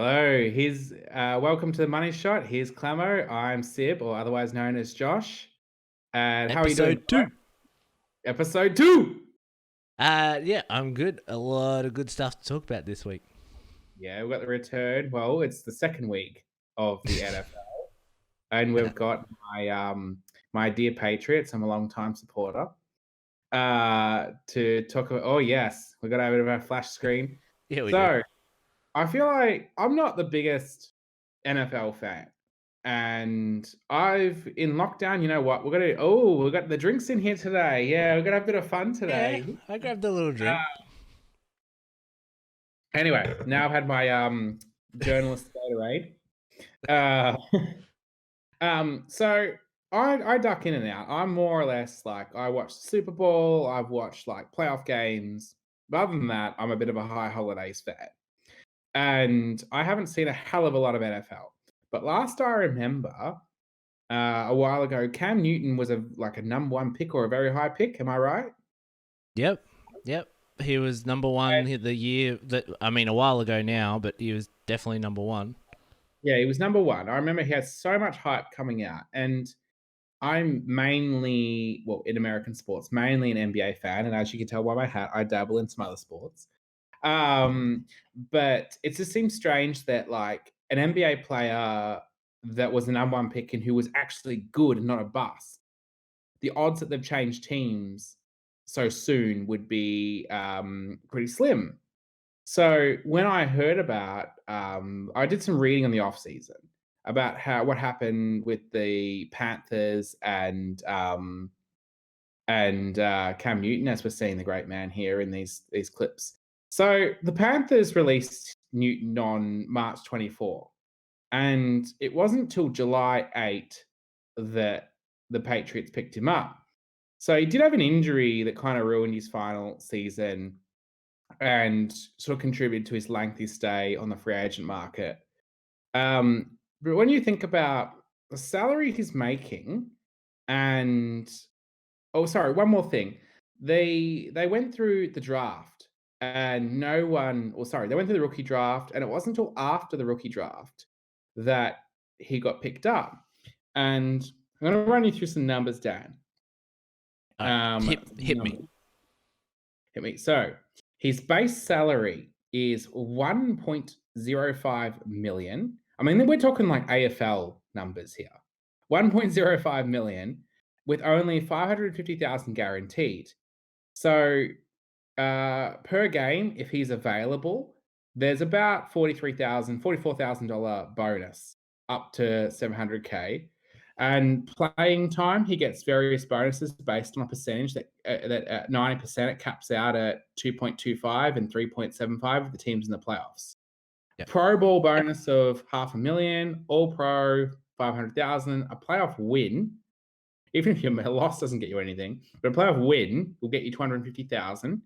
Hello, here's welcome to the Money Shot. Here's Clamo. I'm Sib, or otherwise known as Josh. And how are you doing? Episode 2. Episode 2. Yeah, I'm good. A lot of good stuff to talk about this week. Yeah, we've got the return. Well, it's the second week of the NFL, and we've got my dear Patriots. I'm a long time supporter. To talk about. Oh yes, we got a bit of a flash screen. Yeah, we do. So I feel like I'm not the biggest NFL fan. And I've in lockdown, you know what? We've got the drinks in here today. Yeah, we're gonna have a bit of fun Yeah, today. I grabbed a little drink. Anyway, now I've had my journalist Gatorade. Uh so I duck in and out. I'm more or less like I watch the Super Bowl, I've watched like playoff games. But other than that, I'm a bit of a high holidays fan. And I haven't seen a hell of a lot of NFL. But last I remember, a while ago, Cam Newton was a number one pick or a very high pick. Am I right? Yep. He was number one the year that, I mean, a while ago now, but he was definitely number one. Yeah, he was number one. I remember he had so much hype coming out. And I'm mainly, well, in American sports, mainly an NBA fan. And as you can tell by my hat, I dabble in some other sports. But it just seems strange that like an NBA player that was the number one pick and who was actually good and not a bust, the odds that they've changed teams so soon would be pretty slim. So when I heard about, I did some reading on the off season about what happened with the Panthers and Cam Newton, as we're seeing the great man here in these clips. So the Panthers released Newton on March 24, and it wasn't till July 8 that the Patriots picked him up. So he did have an injury that kind of ruined his final season and sort of contributed to his lengthy stay on the free agent market. But when you think about the salary he's making, and oh, sorry, one more thing. They went through the draft and no one, or sorry, they went through the rookie draft, and it wasn't until after the rookie draft that he got picked up. And I'm going to run you through some numbers, Dan. Hit me. Hit me. So his base salary is 1.05 million. I mean, we're talking like AFL numbers here. 1.05 million with only 550,000 guaranteed. So per game, if he's available, there's about $44,000 bonus up to 700K. And playing time, he gets various bonuses based on a percentage that at 90% it caps out at 2.25 and 3.75 of the teams in the playoffs. Yep. Pro Bowl bonus of $500,000, All Pro 500,000, a playoff win. Even if your loss doesn't get you anything, but a playoff win will get you 250,000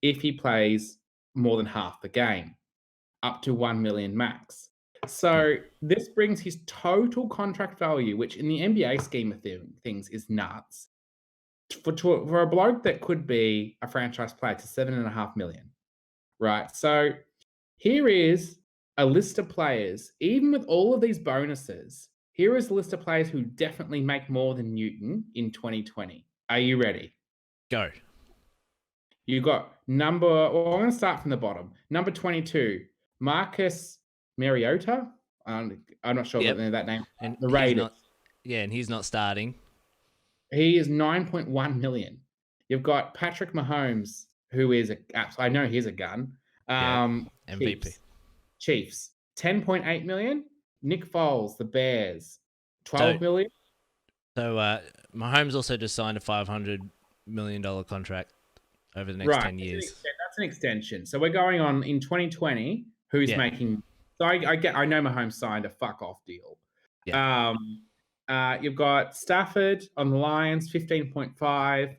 if he plays more than half the game, up to 1 million max. So this brings his total contract value, which in the NBA scheme of things is nuts, for a bloke that could be a franchise player to 7.5 million, right? So here is a list of players, even with all of these bonuses. Here is a list of players who definitely make more than Newton in 2020. Are you ready? Go. You got I'm going to start from the bottom. Number 22, Marcus Mariota. I'm not sure Yep. that name. And The Raiders. and he's not starting. He is 9.1 million. You've got Patrick Mahomes, who is I know he's a gun. MVP. Chiefs, 10.8 million. Nick Foles, the Bears, 12 million. So Mahomes also just signed a $500 million contract over the next 10 years. That's an extension. So we're going on in 2020. Who's making? So I know Mahomes signed a fuck off deal. Yeah. You've got Stafford on the Lions, 15.5.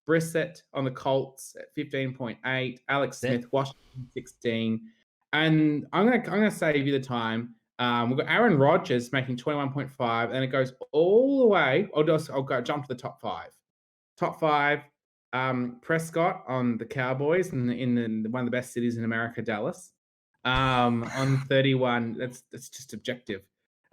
Brissett on the Colts at 15.8. Alex Smith, Washington, 16. And I'm gonna save you the time. We've got Aaron Rodgers making 21.5, and it goes all the way. I'll go jump to the top five. Top five. Prescott on the Cowboys in one of the best cities in America, Dallas. On 31. That's just objective.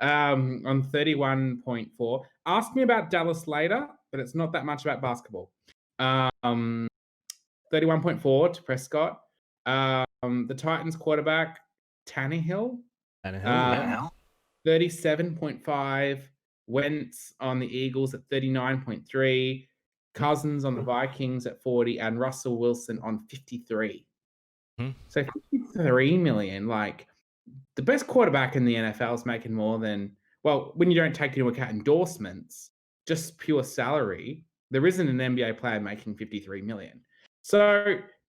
On 31.4. Ask me about Dallas later, but it's not that much about basketball. 31.4 to Prescott. The Titans quarterback, Tannehill. Tannehill, 37.5. Wentz on the Eagles at 39.3. Cousins on the Vikings at 40, and Russell Wilson on 53. So 53 million. Like, the best quarterback in the NFL is making more than, well, when you don't take into account endorsements, just pure salary, there isn't an NBA player making 53 million. So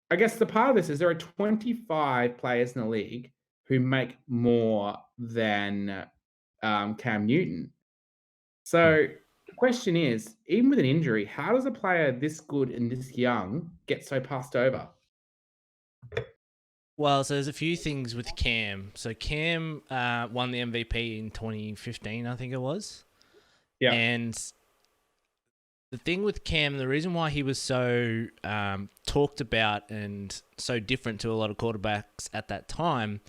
I guess the part of this is there are 25 players in the league who make more than Cam Newton. So the question is, even with an injury, how does a player this good and this young get so passed over? Well, so there's a few things with Cam. So Cam won the MVP in 2015, I think it was. Yeah. And the thing with Cam, the reason why he was so talked about and so different to a lot of quarterbacks at that time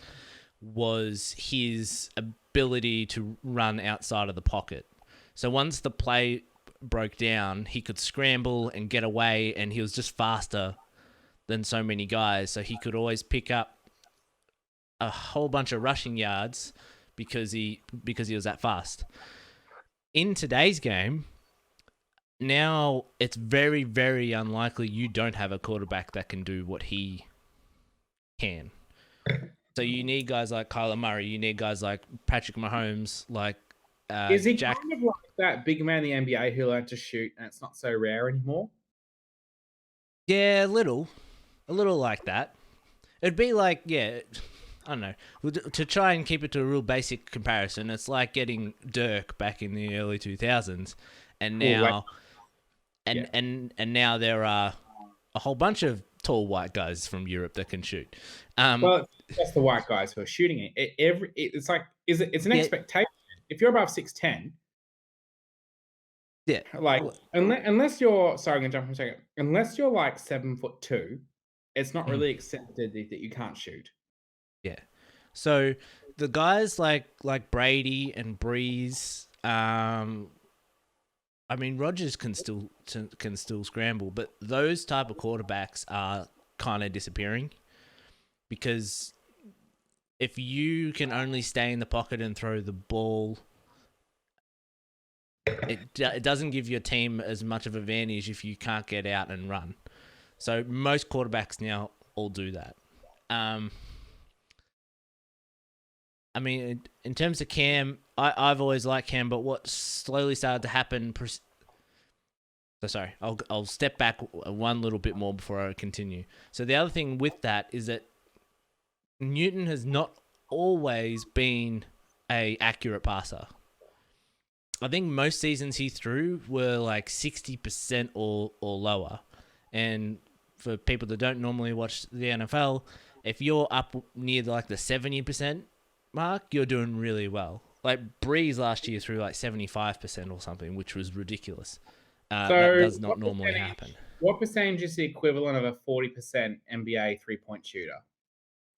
was his ability to run outside of the pocket. So once the play broke down, he could scramble and get away, and he was just faster than so many guys. So he could always pick up a whole bunch of rushing yards because he was that fast. In today's game, now it's very, very unlikely you don't have a quarterback that can do what he can. So you need guys like Kyler Murray. You need guys like Patrick Mahomes, like is he Jack. kind of like that big man in the NBA who learned to shoot, and it's not so rare anymore? Yeah, a little like that. It'd be like, yeah, I don't know. To try and keep it to a real basic comparison, it's like getting Dirk back in the early 2000s, and now, and now there are a whole bunch of tall white guys from Europe that can shoot. Well, it's just the white guys who are shooting it. It's like, it's an expectation. If you're above 6'10", yeah, like unless you're, sorry, I'm gonna jump for a second. Unless you're like 7'2", it's not really accepted that you can't shoot. Yeah. So the guys like Brady and Breeze, I mean, Rodgers can still scramble, but those type of quarterbacks are kind of disappearing because if you can only stay in the pocket and throw the ball, it doesn't give your team as much of an advantage if you can't get out and run. So most quarterbacks now all do that. I mean, in terms of Cam, I've always liked Cam, but what slowly started to happen... So sorry, I'll step back one little bit more before I continue. So the other thing with that is that Newton has not always been a accurate passer. I think most seasons he threw were like 60% or lower. And for people that don't normally watch the NFL, if you're up near like the 70% mark, you're doing really well. Like Breeze last year threw like 75% or something, which was ridiculous. So that does not normally happen. What percentage is the equivalent of a 40% NBA three-point shooter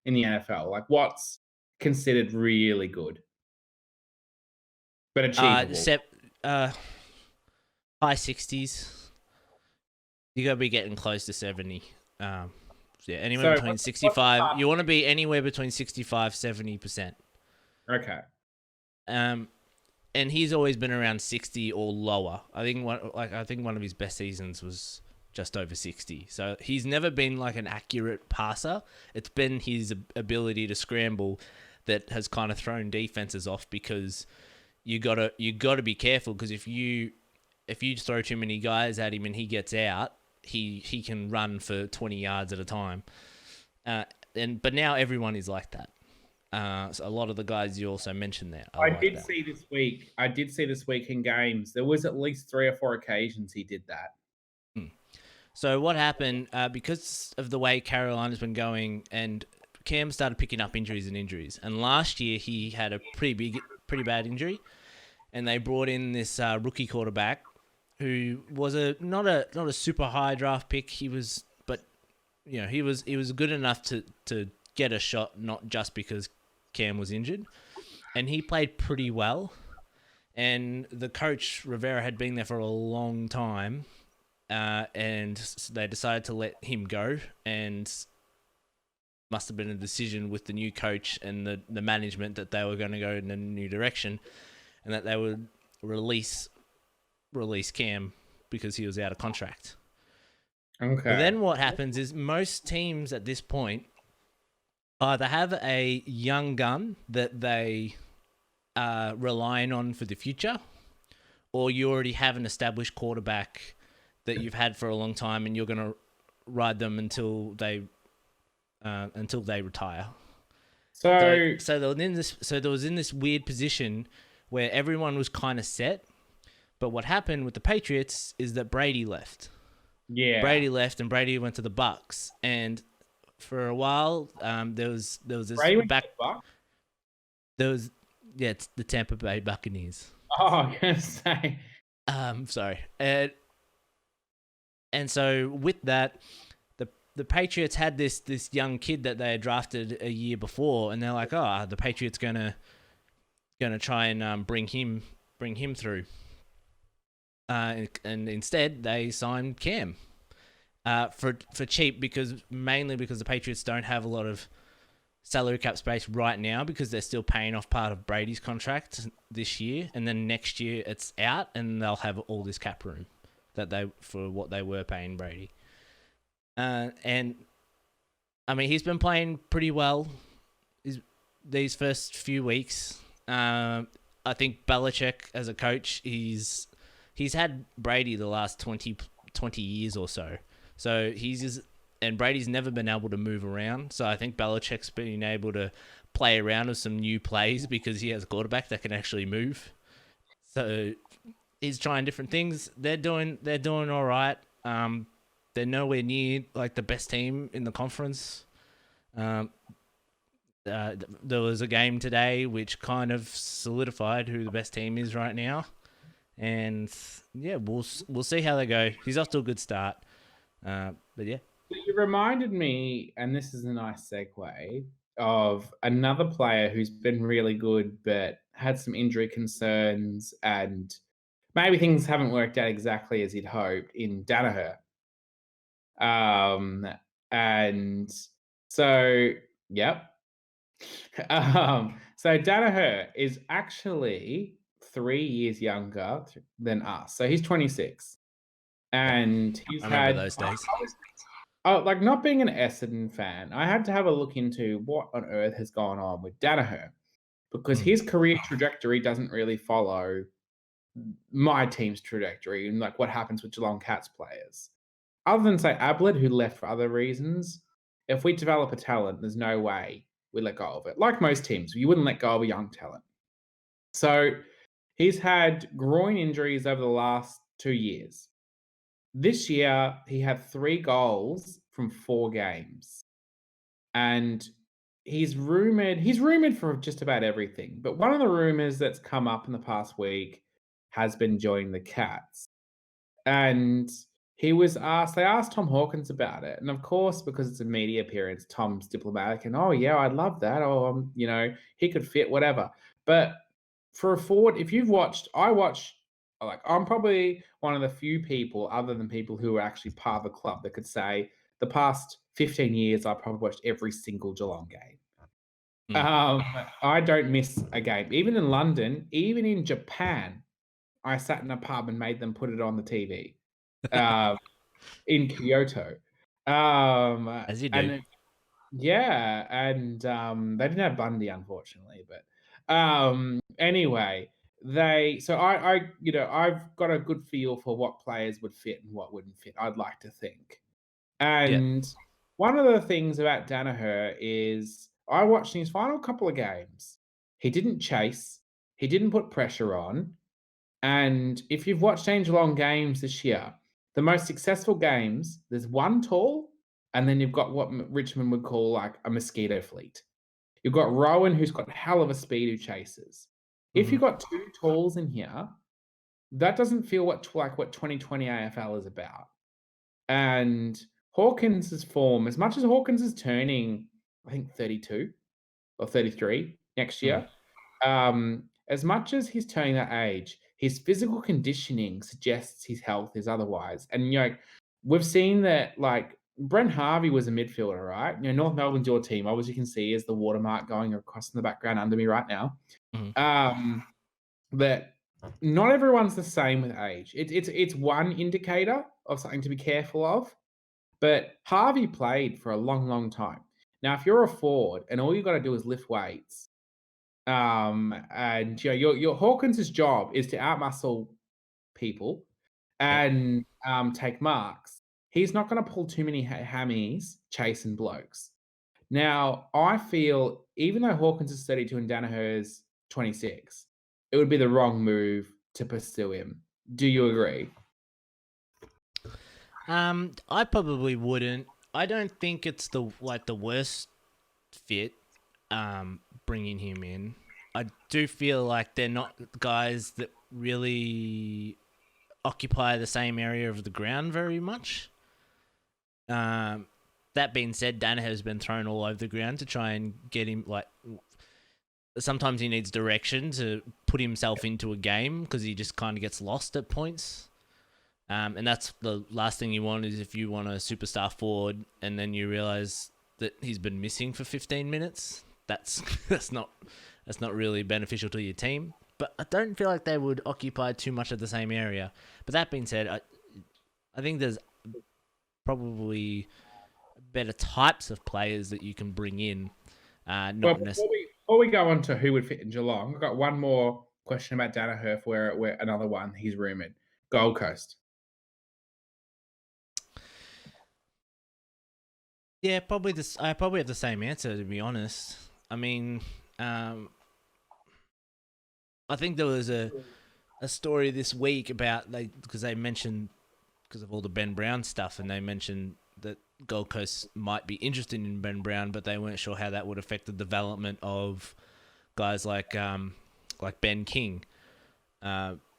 in the NFL? Like, what's considered really good but achievable? High 60s. You gotta be getting close to 70. Yeah, anywhere between 65. You want to be anywhere between 65-70%. Okay. And he's always been around 60 or lower. I think one of his best seasons was just over 60. So he's never been like an accurate passer. It's been his ability to scramble that has kind of thrown defenses off because you gotta be careful because if you throw too many guys at him and he gets out, he can run for 20 yards at a time. But now everyone is like that. So a lot of the guys you also mentioned there. I did see this week in games. There was at least 3 or 4 occasions he did that. So what happened, because of the way Carolina's been going, and Cam started picking up injuries. And last year he had a pretty bad injury, and they brought in this rookie quarterback who was not a super high draft pick. He was good enough to get a shot, not just because Cam was injured. And he played pretty well. And the coach, Rivera, had been there for a long time. And they decided to let him go. And must have been a decision with the new coach and the management that they were going to go in a new direction. And that they would release Cam because he was out of contract. Okay. But then what happens is most teams at this point either have a young gun that they are relying on for the future, or you already have an established quarterback that you've had for a long time and you're going to ride them until they retire. So there was in this weird position where everyone was kind of set. But what happened with the Patriots is that Brady left. Yeah. Brady left, and Brady went to the Bucks. And for a while, there was this Brady went to the Bucks? It's the Tampa Bay Buccaneers. Oh, I was gonna say. Sorry. And so with that, the Patriots had this young kid that they had drafted a year before, and they're like, oh, the Patriots gonna try and bring him through. And instead they signed Cam for cheap mainly because the Patriots don't have a lot of salary cap space right now because they're still paying off part of Brady's contract this year, and then next year it's out and they'll have all this cap room for what they were paying Brady. And I mean, he's been playing pretty well these first few weeks. I think Belichick as a coach, he's had Brady the last 20 years or so. So and Brady's never been able to move around. So I think Belichick's been able to play around with some new plays because he has a quarterback that can actually move. So he's trying different things. They're doing all right. They're nowhere near like the best team in the conference. There was a game today which kind of solidified who the best team is right now. And yeah, we'll see how they go. He's off to a good start, but yeah. You reminded me, and this is a nice segue, of another player who's been really good but had some injury concerns, and maybe things haven't worked out exactly as he'd hoped in Danaher. And so yep. So Danaher is actually 3 years younger than us. So he's 26. And he's I remember those days. Like not being an Essendon fan, I had to have a look into what on earth has gone on with Danaher because his career trajectory doesn't really follow my team's trajectory and like what happens with Geelong Cats players. Other than say Ablett, who left for other reasons, if we develop a talent, there's no way we let go of it. Like most teams, you wouldn't let go of a young talent. So he's had groin injuries over the last 2 years. This year, he had 3 goals from 4 games. And he's rumored for just about everything. But one of the rumors that's come up in the past week has been joining the Cats. And they asked Tom Hawkins about it. And of course, because it's a media appearance, Tom's diplomatic and, oh, yeah, I'd love that. Oh, he could fit, whatever. But for a forward, I'm probably one of the few people, other than people who are actually part of the club, that could say the past 15 years, I probably watched every single Geelong game. I don't miss a game. Even in London, even in Japan, I sat in a pub and made them put it on the TV. In Kyoto. As you do. And they didn't have Bundy, unfortunately. But anyway, I've got a good feel for what players would fit and what wouldn't fit, I'd like to think. And one of the things about Danaher is I watched his final couple of games. He didn't chase. He didn't put pressure on. And if you've watched Geelong games this year, the most successful games, there's one tall, and then you've got what Richmond would call like a mosquito fleet. You've got Rowan, who's got hell of a speed, who chases. If you've got 2 talls in here, that doesn't feel what 2020 AFL is about. And Hawkins' form, as much as Hawkins is turning I think 32 or 33 next Mm. year. As much as he's turning that age, his physical conditioning suggests his health is otherwise. And we've seen that like Brent Harvey was a midfielder, right? North Melbourne's your team. Obviously, you can see is the watermark going across in the background under me right now. Mhm. That not everyone's the same with age. It's one indicator of something to be careful of. But Harvey played for a long, long time. Now, if you're a forward and all you got to do is lift weights, and your Hawkins' job is to outmuscle people Yep. and take marks. He's not going to pull too many hammies chasing blokes. Now, I feel even though Hawkins is 32 and Danaher's 26, it would be the wrong move to pursue him. Do you agree? I probably wouldn't. I don't think it's the worst fit. Bringing him in, I do feel like they're not guys that really occupy the same area of the ground very much. That being said, Danaher has been thrown all over the ground to try and get him. Like sometimes he needs direction to put himself into a game because he just kind of gets lost at points. And that's the last thing you want is if you want a superstar forward and then you realize that he's been missing for 15 minutes. That's not really beneficial to your team. But I don't feel like they would occupy too much of the same area. But that being said, I think there's probably better types of players that you can bring in. Well, before we go on to who would fit in Geelong, I've got one more question about Danaher where another one he's rumoured. Gold Coast. Yeah, probably this. I probably have the same answer to be honest. I mean, I think there was a story this week about because they mentioned because of all the Ben Brown stuff, and they mentioned that Gold Coast might be interested in Ben Brown, but they weren't sure how that would affect the development of guys like Ben King.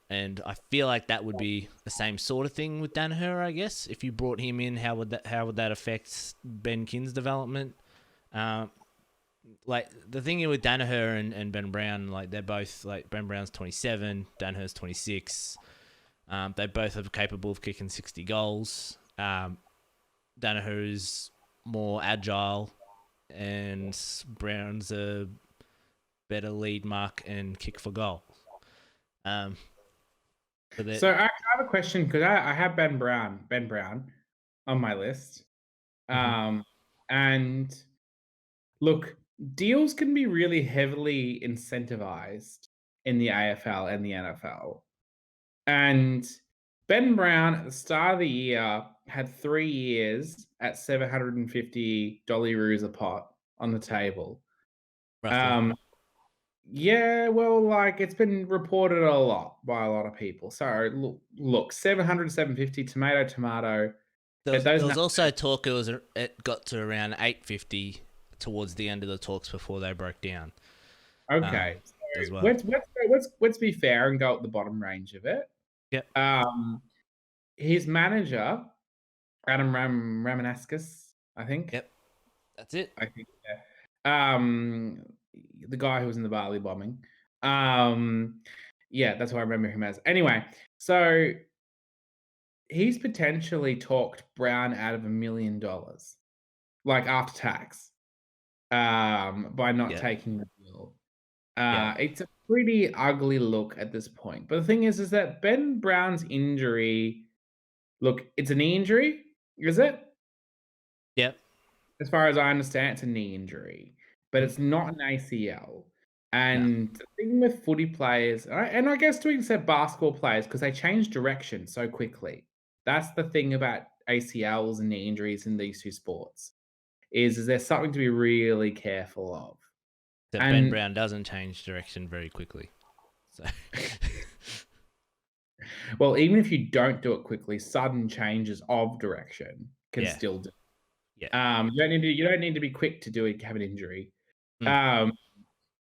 And I feel like that would be the same sort of thing with Danaher, I guess. If you brought him in, how would that affect Ben King's development? Like the thing with Danaher and Ben Brown, like they're both like Ben Brown's 27, Danaher's 26. They both are capable of kicking 60 goals. Danaher is more agile, and Brown's a better lead mark and kick for goal. So I have a question because I have Ben Brown on my list. And look, deals can be really heavily incentivized in the AFL and the NFL. And Ben Brown at the start of the year had 3 years at $750 roos a pot on the table. Roughly. Yeah, well, like it's been reported a lot by a lot of people. So look, 700, 750, tomato. There was also talk it got to around 850 towards the end of the talks before they broke down. Okay, so as well. Let's be fair and go at the bottom range of it. Yep. His manager, Adam Ramanauskas, I think. Yep, that's it. I think. Yeah. The guy who was in the Bali bombing. Yeah, that's what I remember him as. Anyway, so he's potentially talked Brown out of $1 million, like after tax, by not taking the deal. It's a pretty ugly look at this point. But the thing is that Ben Brown's injury, look, it's a knee injury, is it? Yep. As far as I understand, it's a knee injury, but it's not an ACL. And the thing with footy players, and I guess to an extent basketball players, because they change direction so quickly. That's the thing about ACLs and knee injuries in these two sports, is there's something to be really careful of. That Ben Brown doesn't change direction very quickly. So, well, even if you don't do it quickly, sudden changes of direction can still do. Yeah. You don't need to be quick to have an injury.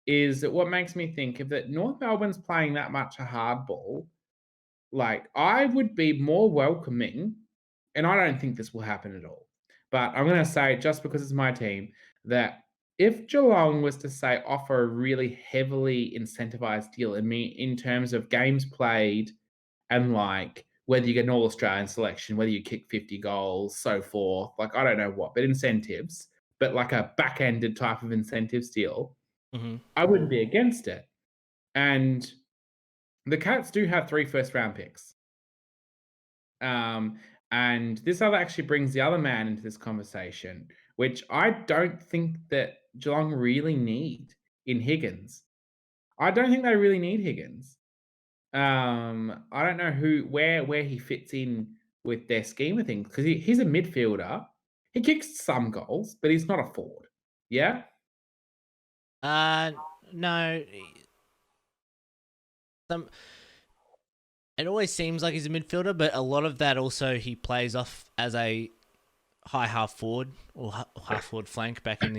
Is what makes me think if that North Melbourne's playing that much a hardball, like I would be more welcoming, and I don't think this will happen at all. But I'm going to say, just because it's my team, that if Geelong was to say offer a really heavily incentivized deal, in terms of games played and like whether you get an All Australian selection, whether you kick 50 goals, so forth, like I don't know what, but incentives, but like a back ended type of incentives deal, Hmm. I wouldn't be against it. And the Cats do have 3 first round picks. Um, and this other actually brings the other man into this conversation, which I don't think that Geelong really need in Higgins. I don't think they really need Higgins. I don't know where he fits in with their scheme of things because he's a midfielder. He kicks some goals, but he's not a forward. Yeah. Uh, no. Some It always seems like he's a midfielder, but a lot of that also he plays off as a high half forward or half forward flank back in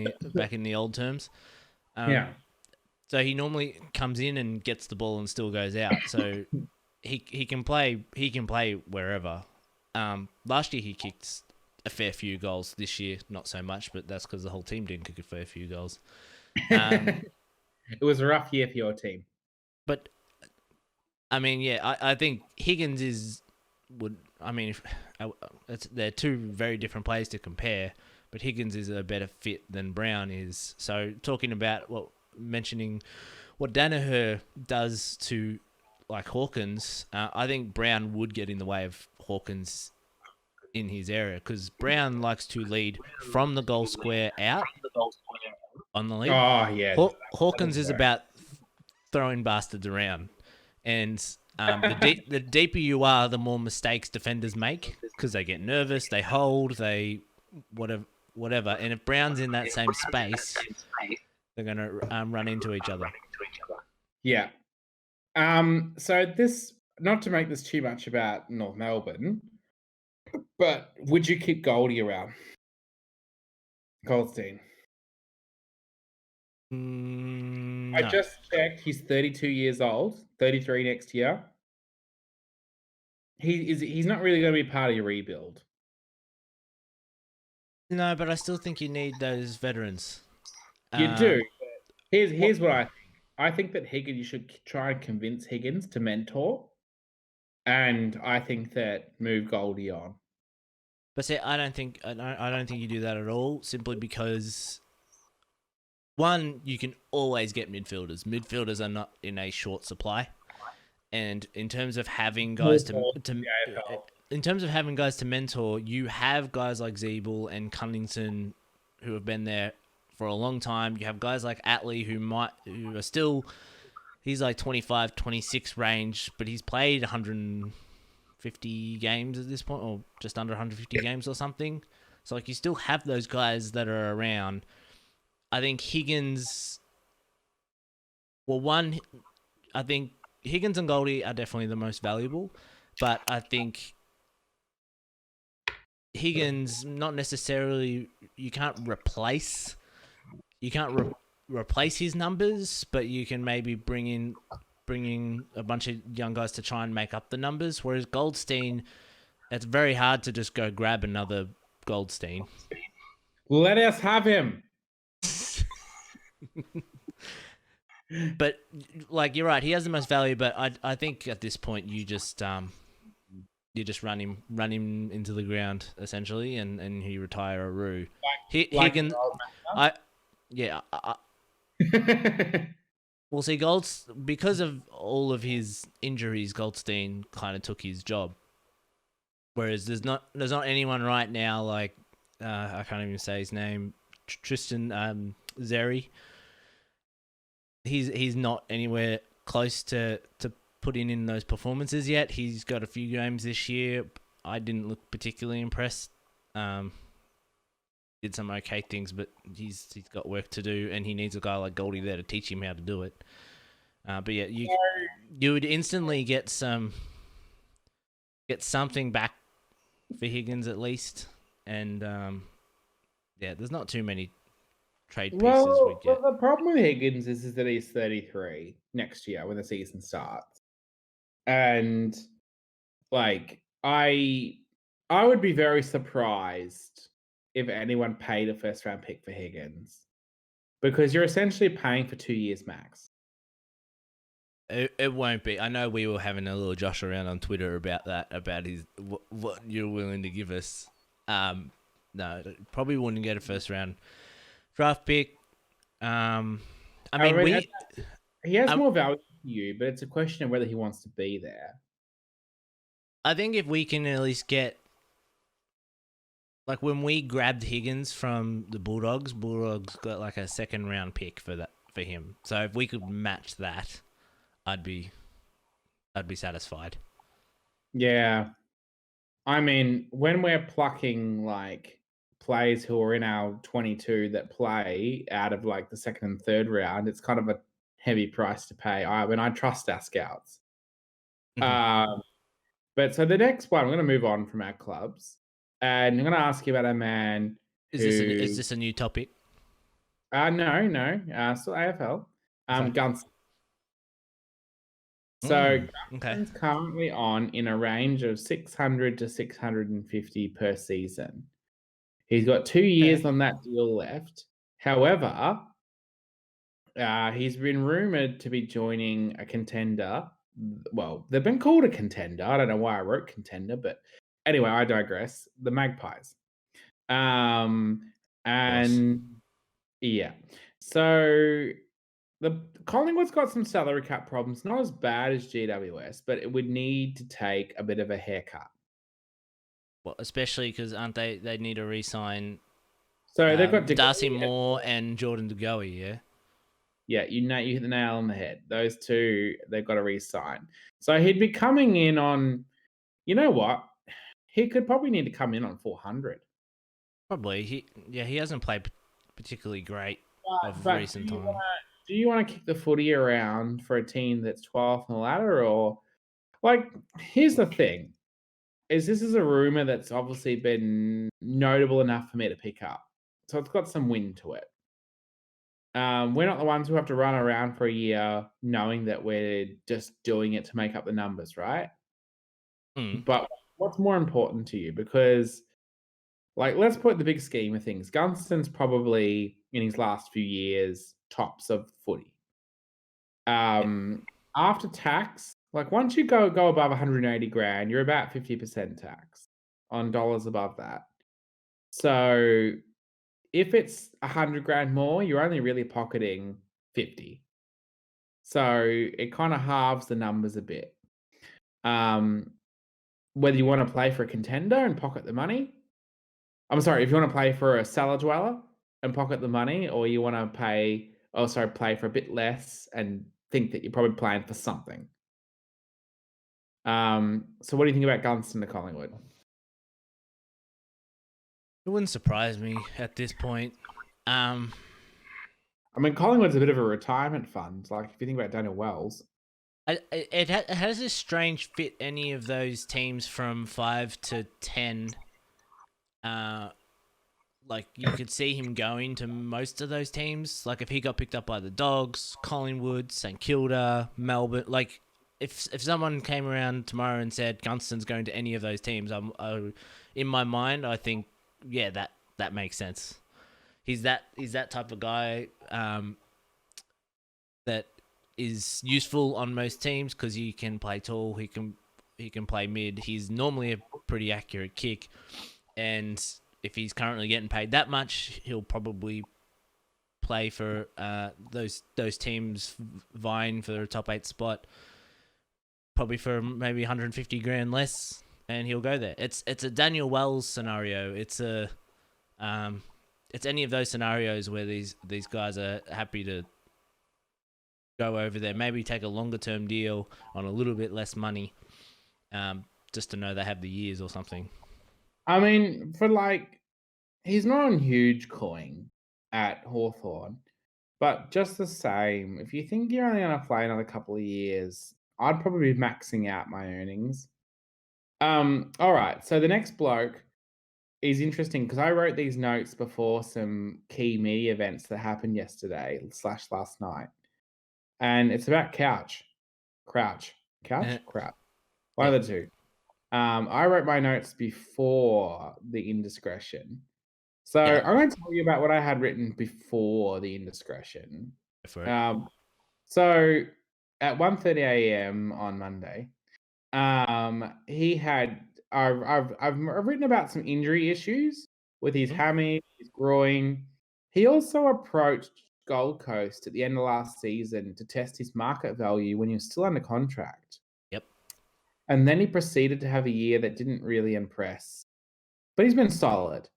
the old terms. Yeah. So he normally comes in and gets the ball and still goes out. So he can play wherever. Last year he kicked a fair few goals. This year not so much, but that's because the whole team didn't kick a fair few goals. It was a rough year for your team. But I mean, yeah, I think Higgins they're two very different players to compare, but Higgins is a better fit than Brown is. So talking about mentioning what Danaher does to like Hawkins, I think Brown would get in the way of Hawkins in his area because Brown likes to lead from the goal square out on the lead. Oh yeah. Hawkins is about throwing bastards around, and the deeper you are, the more mistakes defenders make because they get nervous, they hold, they whatever. And if Brown's in that same space, they're going to run into each other. Yeah. So this, not to make this too much about North Melbourne, but would you keep Goldie around? Goldstein. No. I just checked. He's 32 years old, 33 next year. He's not really going to be part of your rebuild. No, but I still think you need those veterans. You do. Here's what I think. I think that Higgins, you should try and convince Higgins to mentor, and I think that move Goldie on. But see, I don't think you do that at all. Simply because one, you can always get midfielders. Midfielders are not in a short supply, and in terms of having guys in terms of having guys to mentor, you have guys like Zeeble and Cunnington who have been there for a long time. You have guys like Atley who are still, he's like 25, 26 range, but he's played 150 games at this point, or just under 150 games or something. So like you still have those guys that are around. I think Higgins, I think Higgins and Goldie are definitely the most valuable, but I think Higgins, not necessarily, you can't replace his numbers, but you can maybe bring in a bunch of young guys to try and make up the numbers. Whereas Goldstein, it's very hard to just go grab another Goldstein. Let us have him. But like you're right, he has the most value. But I think at this point you just run him into the ground essentially, and he retire a Roo. Higgins, Well, see, because of all of his injuries, Goldstein kind of took his job. Whereas there's not anyone right now like I can't even say his name, Tristan Zeri. He's not anywhere close to putting in those performances yet. He's got a few games this year. I didn't look particularly impressed. Did some okay things, but he's got work to do, and he needs a guy like Goldie there to teach him how to do it. But yeah, you would instantly get something back for Higgins at least, and yeah, there's not too many trade pieces we get. Well, the problem with Higgins is that he's 33 next year when the season starts, and like I would be very surprised if anyone paid a first round pick for Higgins. because you're essentially paying for 2 years max. It won't be. I know we were having a little josh around on Twitter about that, about his what you're willing to give us. No, probably wouldn't get a first round draft pick. I mean, he has more value to you, but it's a question of whether he wants to be there. I think if we can at least get, like when we grabbed Higgins from the Bulldogs got like a second round pick for him. So if we could match that, I'd be satisfied. Yeah. I mean, when we're plucking like players who are in our 22 that play out of like the second and third round, it's kind of a heavy price to pay. I trust our scouts. But so the next one, I'm going to move on from our clubs, and I'm going to ask you about a man. Is this a new topic? No. Still AFL. Gunston. So Gunston's currently on in a range of 600 to 650 per season. He's got 2 years on that deal left. However, he's been rumored to be joining a contender. Well, they've been called a contender. I don't know why I wrote contender, but anyway, I digress. The Magpies. And yeah. So the Collingwood's got some salary cap problems, not as bad as GWS, but it would need to take a bit of a haircut. Well, especially because they need to re-sign. So they've got Darcy Moore and Jordan De Goey, yeah? Yeah, you hit the nail on the head. Those two, they've got to re-sign. So he'd be coming in on, you know what? He could probably need to come in on 400. Probably. He hasn't played particularly great of recent time. Do you want to kick the footy around for a team that's 12th on the ladder? Or, like, here's the thing. This is a rumor that's obviously been notable enough for me to pick up. So it's got some wind to it. We're not the ones who have to run around for a year knowing that we're just doing it to make up the numbers, right? But what's more important to you? Because, like, let's put the big scheme of things. Gunston's probably, in his last few years, tops of footy. After tax, like, once you go above 180 grand, you're about 50% tax on dollars above that. So if it's 100 grand more, you're only really pocketing 50. So it kind of halves the numbers a bit. Whether you want to play for a contender and pocket the money. I'm sorry, if you want to play for a cellar dweller and pocket the money, or you want to play for a bit less and think that you're probably playing for something. So what do you think about Gunston to Collingwood? It wouldn't surprise me at this point. I mean, Collingwood's a bit of a retirement fund. Like, if you think about Daniel Wells. It has a strange fit, any of those teams from 5 to 10. Like, you could see him going to most of those teams. Like, if he got picked up by the Dogs, Collingwood, St Kilda, Melbourne. Like, if someone came around tomorrow and said Gunston's going to any of those teams, in my mind, I think, yeah, that makes sense. He's that type of guy that is useful on most teams because he can play tall, he can play mid. He's normally a pretty accurate kick, and if he's currently getting paid that much, he'll probably play for those teams vying for the top 8 spot, probably for maybe 150 grand less, and he'll go there. It's a Daniel Wells scenario. It's any of those scenarios where these guys are happy to go over there, maybe take a longer term deal on a little bit less money, just to know they have the years or something. I mean, he's not on huge coin at Hawthorn, but just the same, if you think you're only going to play another couple of years, I'd probably be maxing out my earnings. All right, so the next bloke is interesting because I wrote these notes before some key media events that happened yesterday / last night. And it's about Crouch. One of the two. I wrote my notes before the indiscretion. So Yeah. I'm going to tell you about what I had written before the indiscretion. For it. So at 1:30 a.m. on Monday, he had I've written about some injury issues with his hammy, his groin. He also approached Gold Coast at the end of last season to test his market value when he was still under contract. Yep. And then he proceeded to have a year that didn't really impress. But he's been solid.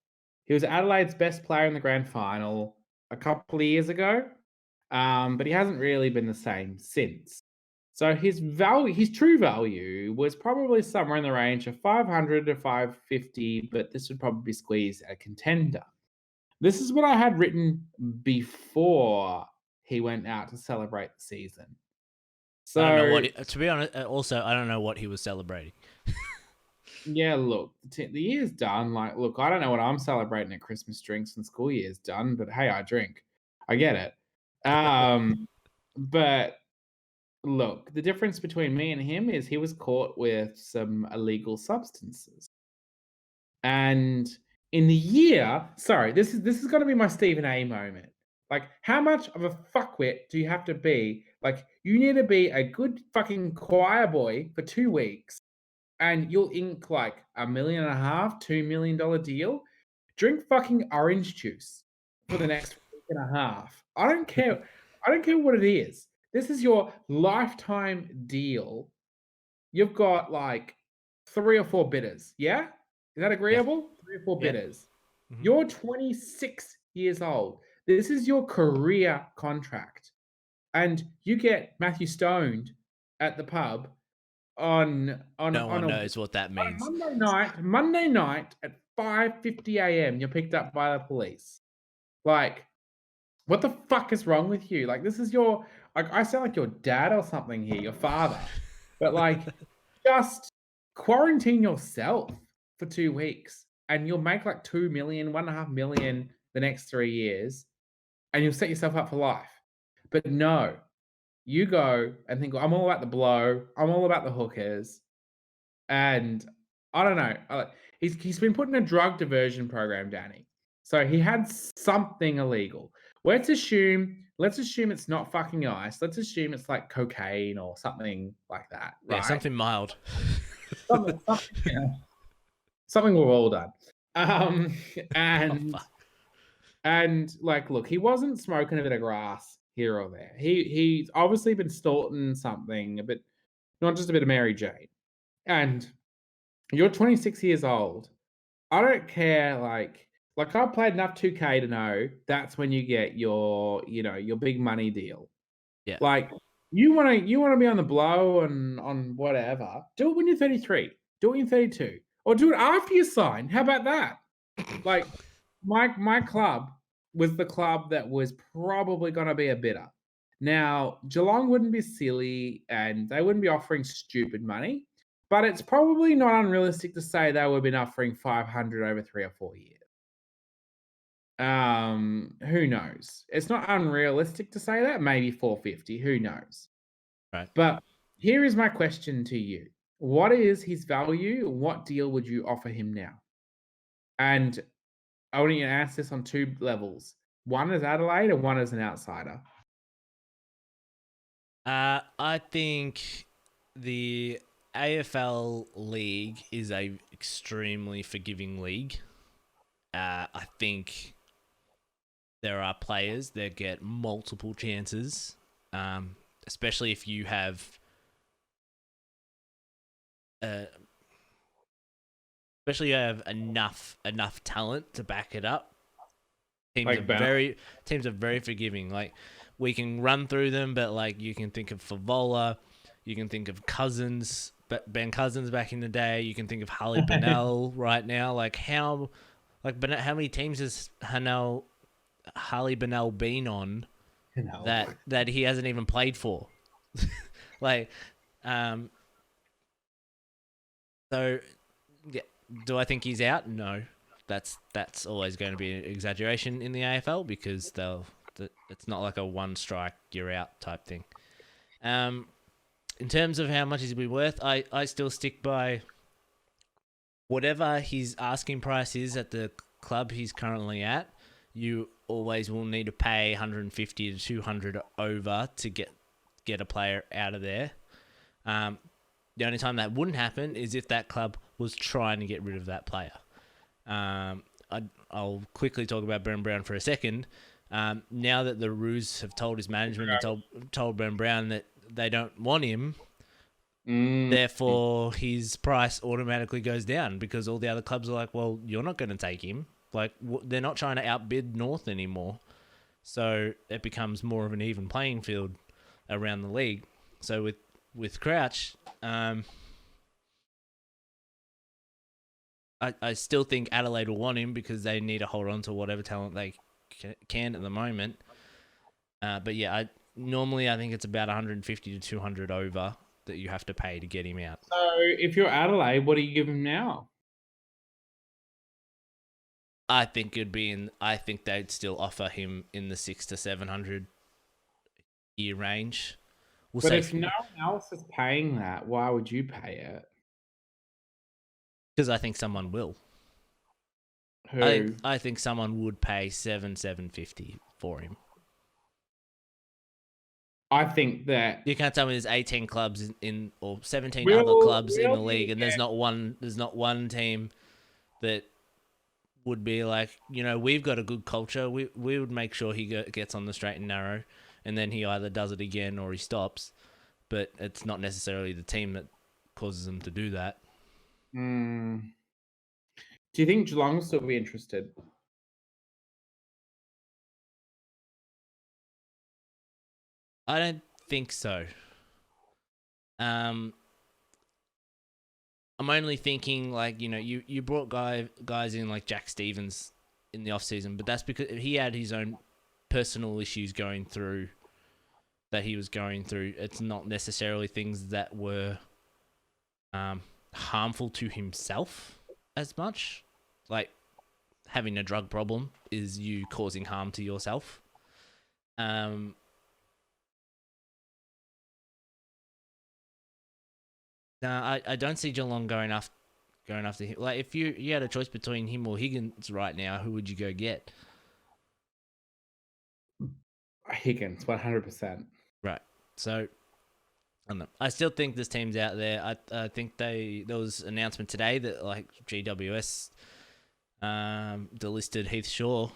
He was Adelaide's best player in the grand final a couple of years ago, but he hasn't really been the same since. So his true value was probably somewhere in the range of 500 to 550, but this would probably be squeezed at a contender. This is what I had written before he went out to celebrate the season. So I don't know what. To be honest, also I don't know what he was celebrating. yeah, look, the year's done. Like, look, I don't know what I'm celebrating at Christmas drinks and school year's done, but hey, I drink. I get it. But look, the difference between me and him is he was caught with some illegal substances. And in the year, sorry, this is gonna be my Stephen A moment. Like, how much of a fuckwit do you have to be? Like, you need to be a good fucking choir boy for 2 weeks and you'll ink like $1.5 million, $2 million deal. Drink fucking orange juice for the next week and a half. I don't care. I don't care what it is. This is your lifetime deal. You've got like 3 or 4 bidders. Yeah? Is that agreeable? 3 or 4 Yeah. bidders. Mhm. You're 26 years old. This is your career contract. And you get Matthew stoned at the pub on No one a knows what that on means. Monday night at 5:50 a.m. You're picked up by the police. Like, what the fuck is wrong with you? Like, this is your like I sound like your dad or something here, your father. But like, just quarantine yourself for 2 weeks and you'll make like 2 million, 1.5 million the next 3 years, and you'll set yourself up for life. But no, you go and think, I'm all about the blow, I'm all about the hookers, and I don't know. He's been put in a drug diversion program, Danny. So he had something illegal. Let's assume it's not fucking ice. Let's assume it's like cocaine or something like that, right? Yeah, something mild. Yeah. Something we've all done. And like, look, he wasn't smoking a bit of grass here or there. He's obviously been snorting something, but not just a bit of Mary Jane. And you're 26 years old. I don't care, like I've played enough 2K to know that's when you get your big money deal. Yeah. Like, you wanna be on the blow and on whatever, do it when you're 33, do it when you're 32, or do it after you sign. How about that? Like, my club was the club that was probably gonna be a bidder. Now, Geelong wouldn't be silly, and they wouldn't be offering stupid money, but it's probably not unrealistic to say they would have been offering 500 over 3 or 4 years. Who knows? It's not unrealistic to say that, maybe 450, who knows? Right. But here is my question to you. What is his value? What deal would you offer him now? And I want you to answer this on 2 levels. One as Adelaide and one as an outsider. I think the AFL league is a extremely forgiving league. I think there are players that get multiple chances, especially if you have enough talent to back it up. Teams are very forgiving. Like, we can run through them, but like, you can think of Favola, you can think of Cousins, Ben Cousins back in the day. You can think of Harley Bennell right now. Like, how many teams has Harley Bennell been on that he hasn't even played for? Like, so yeah, do I think he's out? No. That's always going to be an exaggeration in the AFL because it's not like a one strike you're out type thing. In terms of how much he's be worth, I still stick by whatever his asking price is at the club he's currently at, you always will need to pay 150 to 200 over to get a player out of there. The only time that wouldn't happen is if that club was trying to get rid of that player. I'll quickly talk about Bren Brown for a second. Now that the Roos have told his management and told Bren Brown that they don't want him, therefore his price automatically goes down because all the other clubs are like, well, you're not going to take him. Like, they're not trying to outbid North anymore. So it becomes more of an even playing field around the league. So with Crouch, I still think Adelaide will want him because they need to hold on to whatever talent they can at the moment. But yeah, I think it's about 150 to 200 over that you have to pay to get him out. So if you're Adelaide, what do you give him now? I think they'd still offer him in the 600 to 700 year range. But if no one else is paying that, why would you pay it? Because I think someone will. Who? I think someone would pay $750 for him. I think that you can't tell me there's 18 clubs or 17 other clubs in the league, and there's not one team that would be like, we've got a good culture. We would make sure he gets on the straight and narrow, and then he either does it again or he stops. But it's not necessarily the team that causes them to do that. Do you think Geelong will still be interested? I don't think so. I'm only thinking like, you brought guys in like Jack Stevens in the off season, but that's because he had his own personal issues that he was going through. It's not necessarily things that were harmful to himself as much. Like having a drug problem is you causing harm to yourself. No, I don't see Geelong going after him. Like, if you had a choice between him or Higgins right now, who would you go get? Higgins, 100%. Right. So, I don't know. I still think this team's out there. I think there was an announcement today that like GWS delisted Heath Shaw.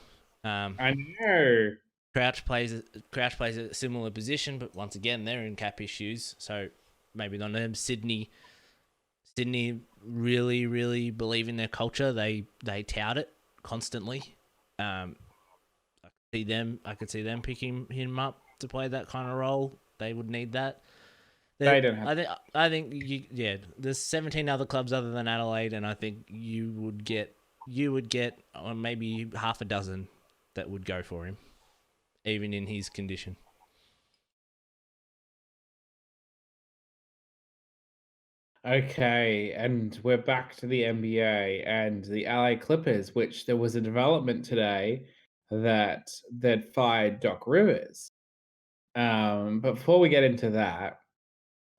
I know. Crouch plays a similar position, but once again they're in cap issues, so maybe not them. Sydney really, really believe in their culture. They tout it constantly. I could see them picking him up to play that kind of role. They would need that. They don't have. I think there's 17 other clubs other than Adelaide, and I think you would get maybe half a dozen that would go for him, even in his condition. Okay, and we're back to the NBA and the LA Clippers, which there was a development today that fired Doc Rivers. But before we get into that,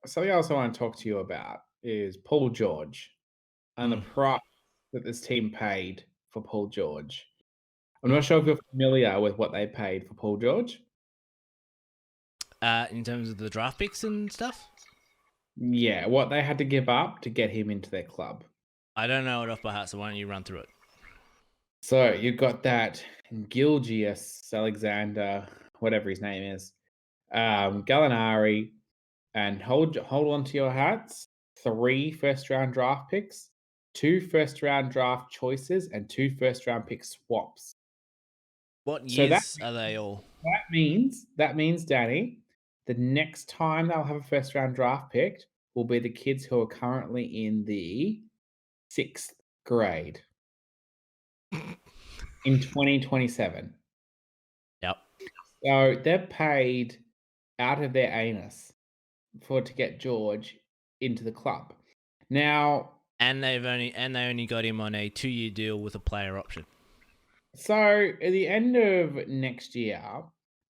something else I want to talk to you about is Paul George and the price that this team paid for Paul George. I'm not sure if you're familiar with what they paid for Paul George. In terms of the draft picks and stuff? Yeah, what they had to give up to get him into their club. I don't know it off by heart, so why don't you run through it? So you've got that Gilgeous Alexander, whatever his name is, Gallinari, and hold on to your hats, 3 first-round draft picks, 2 first-round draft choices, and 2 first-round pick swaps. What years are they all? That means, Danny, the next time they'll have a first-round draft pick will be the kids who are currently in the 6th grade in 2027. Yep. So they're paid out of their anus to get George into the club. Now, and they only got him on a 2-year deal with a player option. So at the end of next year,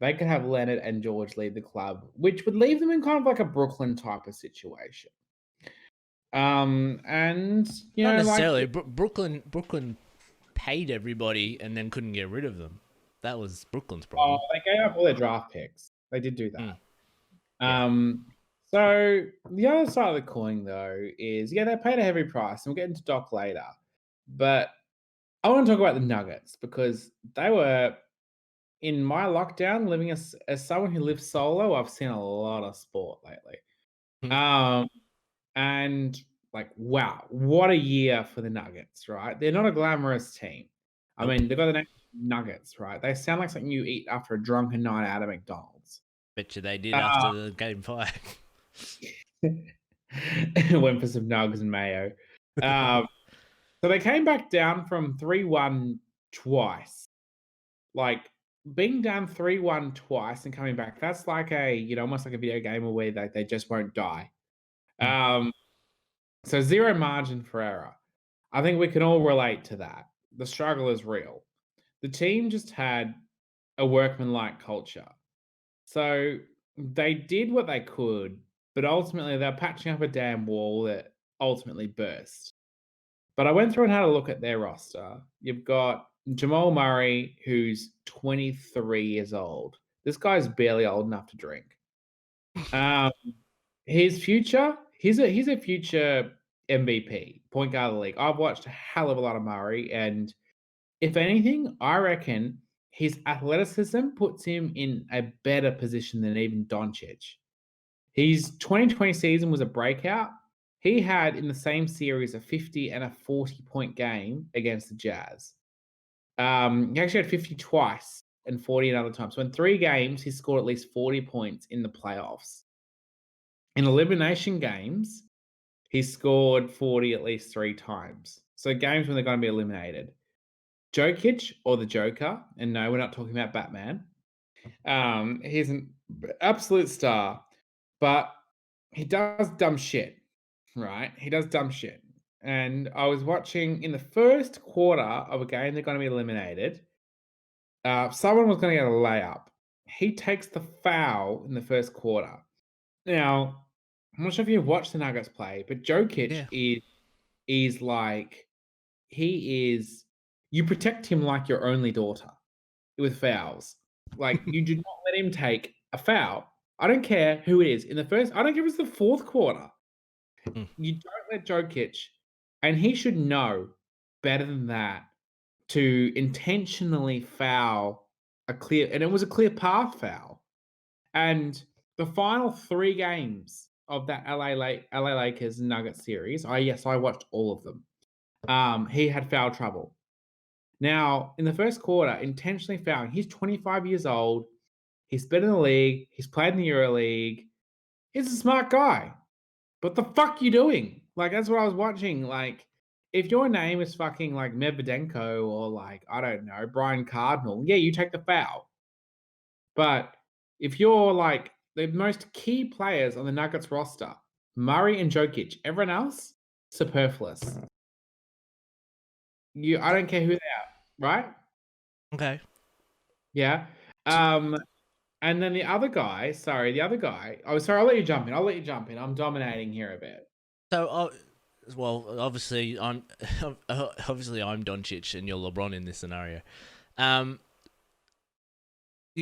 they could have Leonard and George leave the club, which would leave them in kind of like a Brooklyn type of situation. And Not necessarily. Brooklyn paid everybody and then couldn't get rid of them. That was Brooklyn's Oh, problem. they gave up all their draft picks. They did do that. Yeah. So the other side of the coin, though, is they paid a heavy price, and we'll get into Doc later. But I want to talk about the Nuggets because they were in my lockdown. Living as someone who lives solo, I've seen a lot of sport lately. And like, wow, what a year for the Nuggets, right? They're not a glamorous team. I mean, they've got the name Nuggets, right? They sound like something you eat after a drunken night out at McDonald's. Bet you they did after the game 5. Went for some nugs and mayo. So they came back down from 3-1 twice. Like being down 3-1 twice and coming back, that's like almost like a video game where they just won't die. So zero margin for error. I think we can all relate to that. The struggle is real. The team just had a workmanlike culture. So they did what they could, but ultimately they're patching up a damn wall that ultimately burst. But I went through and had a look at their roster. You've got Jamal Murray, who's 23 years old. This guy's barely old enough to drink. His future, he's a future MVP, point guard of the league. I've watched a hell of a lot of Murray, and if anything, I reckon his athleticism puts him in a better position than even Doncic. His 2020 season was a breakout. He had in the same series a 50 and a 40-point game against the Jazz. He actually had 50 twice and 40 another time. So in 3 games, he scored at least 40 points in the playoffs. In elimination games, he scored 40 at least 3 times. So games when they're going to be eliminated. Jokic or the Joker, and no, we're not talking about Batman. He's an absolute star, but he does dumb shit, right? He does dumb shit. And I was watching in the first quarter of a game they're going to be eliminated. Someone was going to get a layup. He takes the foul in the first quarter. Now, I'm not sure if you've watched the Nuggets play, but Jokic is like you protect him like your only daughter with fouls. Like you do not let him take a foul. I don't care who it is. I don't care if it's the fourth quarter. You don't let Jokic, and he should know better than that to intentionally foul and it was a clear path foul. And the final 3 games of that LA Lakers Nuggets series, I watched all of them. He had foul trouble. Now, in the first quarter, intentionally fouling. He's 25 years old. He's been in the league. He's played in the EuroLeague. He's a smart guy. What the fuck you doing? Like, that's what I was watching. Like, if your name is fucking like Medvedenko or like, I don't know, Brian Cardinal, yeah, you take the foul. But if you're like the most key players on the Nuggets roster, Murray and Jokic, everyone else, superfluous. I don't care who they are, right? Okay. Yeah. And then the other guy, oh, sorry, I'll let you jump in. I'm dominating here a bit. So, well, obviously I'm Doncic and you're LeBron in this scenario. You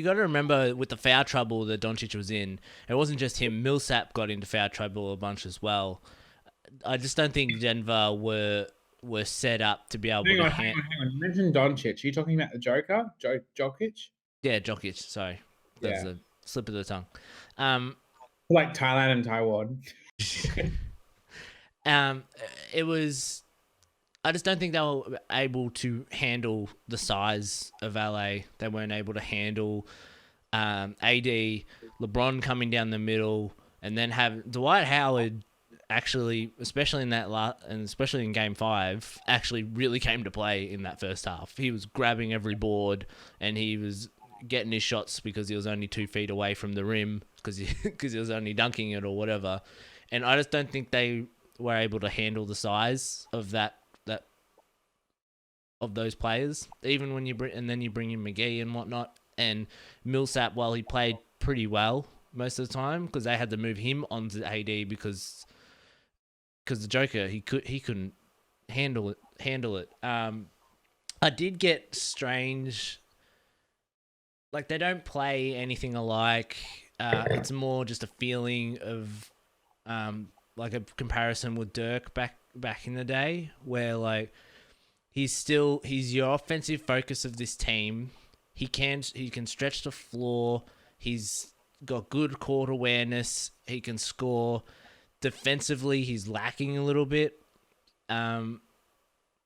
got to remember with the foul trouble that Doncic was in, it wasn't just him. Millsap got into foul trouble a bunch as well. I just don't think Denver were set up to be able to hang on. You mentioned Doncic. Are you talking about the Joker, Jokic? Yeah, Jokic. Sorry, that's a slip of the tongue. Like Thailand and Taiwan. It was. I just don't think they were able to handle the size of LA. They weren't able to handle AD, LeBron coming down the middle, and then have Dwight Howard actually, especially in especially in Game 5, actually really came to play in that first half. He was grabbing every board, and he was getting his shots because he was only 2 feet away from the rim because he was only dunking it or whatever. And I just don't think they were able to handle the size of that of those players. Even when you bring in McGee and whatnot, and Millsap, while he played pretty well most of the time because they had to move him onto AD because the Joker he couldn't handle it. I did get strange. Like they don't play anything alike. It's more just a feeling of, like a comparison with Dirk back in the day, where like he's your offensive focus of this team. He can stretch the floor. He's got good court awareness. He can score. Defensively, he's lacking a little bit.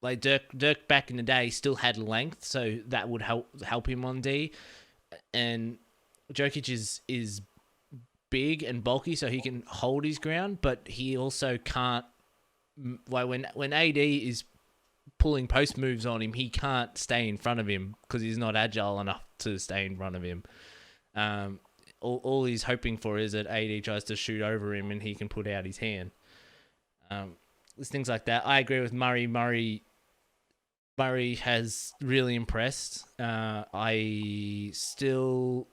Like Dirk back in the day still had length, so that would help him on D. And Jokic is big and bulky, so he can hold his ground, but he also can't. Like when AD is pulling post moves on him, he can't stay in front of him because he's not agile enough to stay in front of him. All he's hoping for is that AD tries to shoot over him and he can put out his hand. There's things like that. I agree with Murray. Murray has really impressed. I still...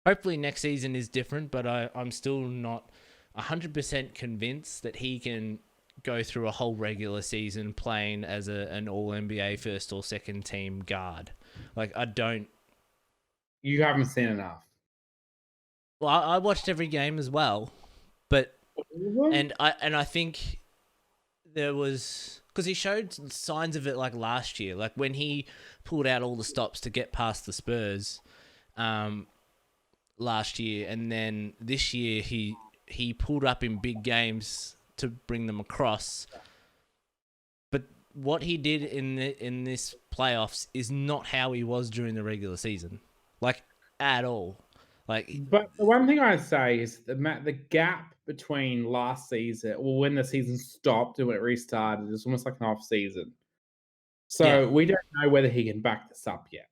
Hopefully next season is different, but I'm still not 100% convinced that he can go through a whole regular season playing as an All-NBA first or second team guard. Like, I don't... You haven't seen enough. Well, I watched every game as well, but... And I think there was... Because he showed signs of it like last year, like when he pulled out all the stops to get past the Spurs last year, and then this year he pulled up in big games to bring them across. But what he did in this playoffs is not how he was during the regular season, like at all. Like, but the one thing I say is the gap between last season, or when the season stopped and when it restarted, is almost like an off season. So we don't know whether he can back this up yet.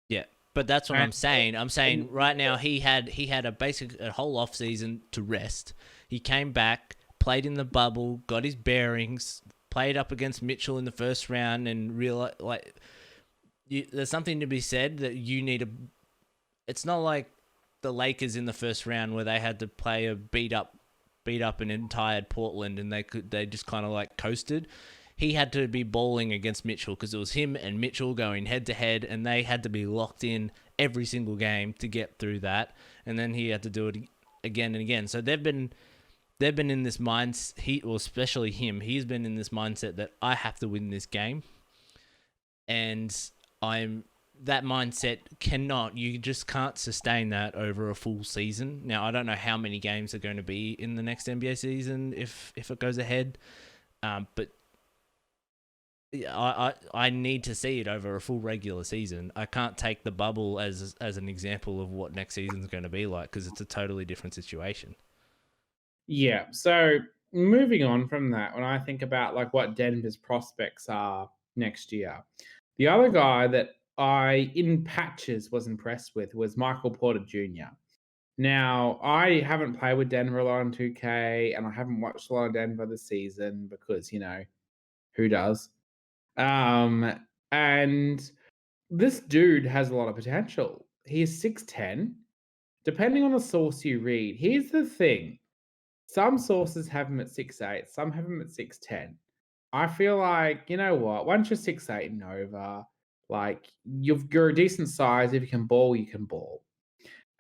Yeah, but that's what I'm saying. I'm saying right now he had a whole off season to rest. He came back, played in the bubble, got his bearings, played up against Mitchell in the first round, and realized there's something to be said that you need to. It's not like the Lakers in the first round where they had to play a beat up an entire Portland and they just kind of like coasted. He had to be balling against Mitchell because it was him and Mitchell going head to head, and they had to be locked in every single game to get through that. And then he had to do it again and again. So they've been in this mindset. Especially him. He's been in this mindset that I have to win this game, and that mindset you just can't sustain that over a full season. Now, I don't know how many games are going to be in the next NBA season if it goes ahead, but I need to see it over a full regular season. I can't take the bubble as an example of what next season's going to be like because it's a totally different situation. Yeah, so moving on from that, when I think about like what Denver's prospects are next year, the other guy that I, in patches, was impressed with was Michael Porter Jr. Now, I haven't played with Denver a lot on 2K, and I haven't watched a lot of Denver this season because, who does? And this dude has a lot of potential. He's 6'10". Depending on the source you read, here's the thing. Some sources have him at 6'8", some have him at 6'10". I feel like, you know what? Once you're 6'8" and over, like you're a decent size. If you can ball, you can ball.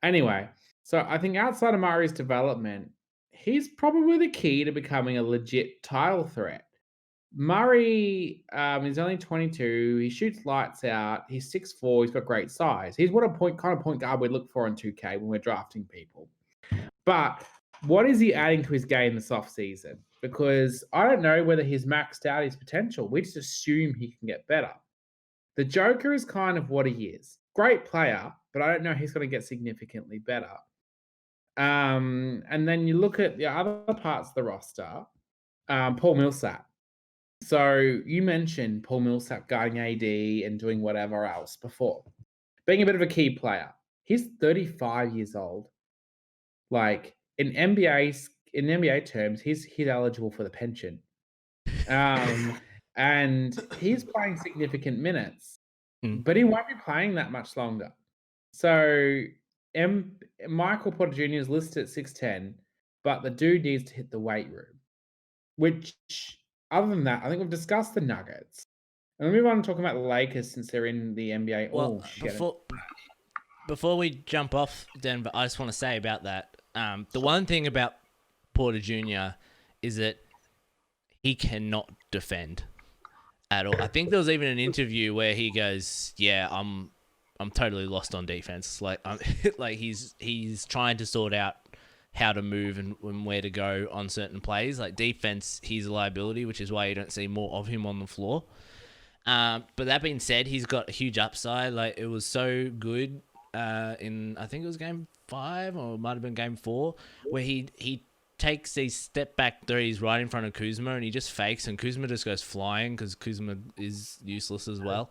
Anyway, so I think outside of Murray's development, he's probably the key to becoming a legit title threat. Murray is only 22. He shoots lights out. He's 6'4". He's got great size. He's what kind of point guard we look for in 2K when we're drafting people. But what is he adding to his game this offseason? Because I don't know whether he's maxed out his potential. We just assume he can get better. The Joker is kind of what he is. Great player, but I don't know he's going to get significantly better. And then you look at the other parts of the roster, Paul Millsap. So you mentioned Paul Millsap guarding AD and doing whatever else before. Being a bit of a key player. He's 35 years old. Like in NBA terms, he's eligible for the pension. And he's playing significant minutes, but he won't be playing that much longer. So Michael Porter Jr. is listed at 6'10", but the dude needs to hit the weight room. Which, other than that, I think we've discussed the Nuggets. And let me move on to talking about the Lakers since they're in the NBA. Well, Oh shit! before we jump off Denver, I just want to say about that. The one thing about Porter Jr. is that he cannot defend at all. I think there was even an interview where he goes, "Yeah, I'm totally lost on defense. Like, like he's trying to sort out how to move and where to go on certain plays. Like defense, he's a liability, which is why you don't see more of him on the floor. But that being said, he's got a huge upside. Like it was so good in I think it was game 5 or it might have been game 4 where he takes these step back threes right in front of Kuzma and he just fakes and Kuzma just goes flying because Kuzma is useless as well.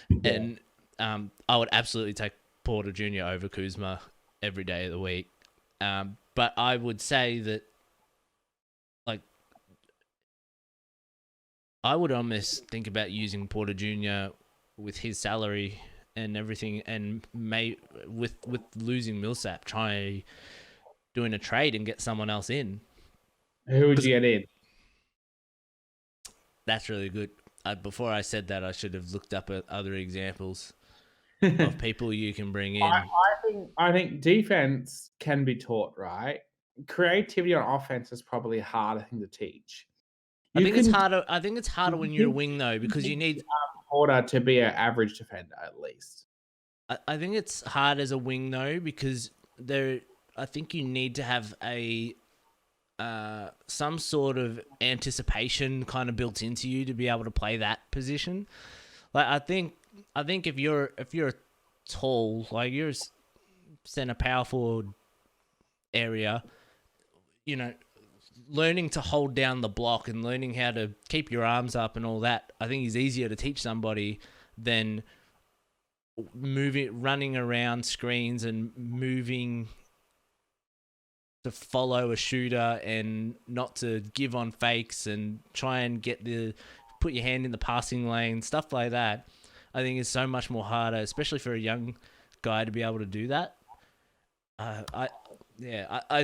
Yeah. And I would absolutely take Porter Jr. over Kuzma every day of the week. But I would say that, like, I would almost think about using Porter Jr. with his salary and everything, and with losing Millsap, try doing a trade and get someone else in. Who would you get in? That's really good. Before I said that, I should have looked up at other examples of people you can bring in. I think defense can be taught, right? Creativity on offense is probably a harder thing to teach. I think it's harder when you're a wing though, because you need Porter to be an average defender at least. I think it's hard as a wing though, because I think you need to have a some sort of anticipation kind of built into you to be able to play that position. Like I think if you're tall, like you're center power forward area, you know, learning to hold down the block and learning how to keep your arms up and all that, I think is easier to teach somebody than running around screens and moving to follow a shooter and not to give on fakes and try and put your hand in the passing lane, stuff like that. I think is so much more harder, especially for a young guy to be able to do that. I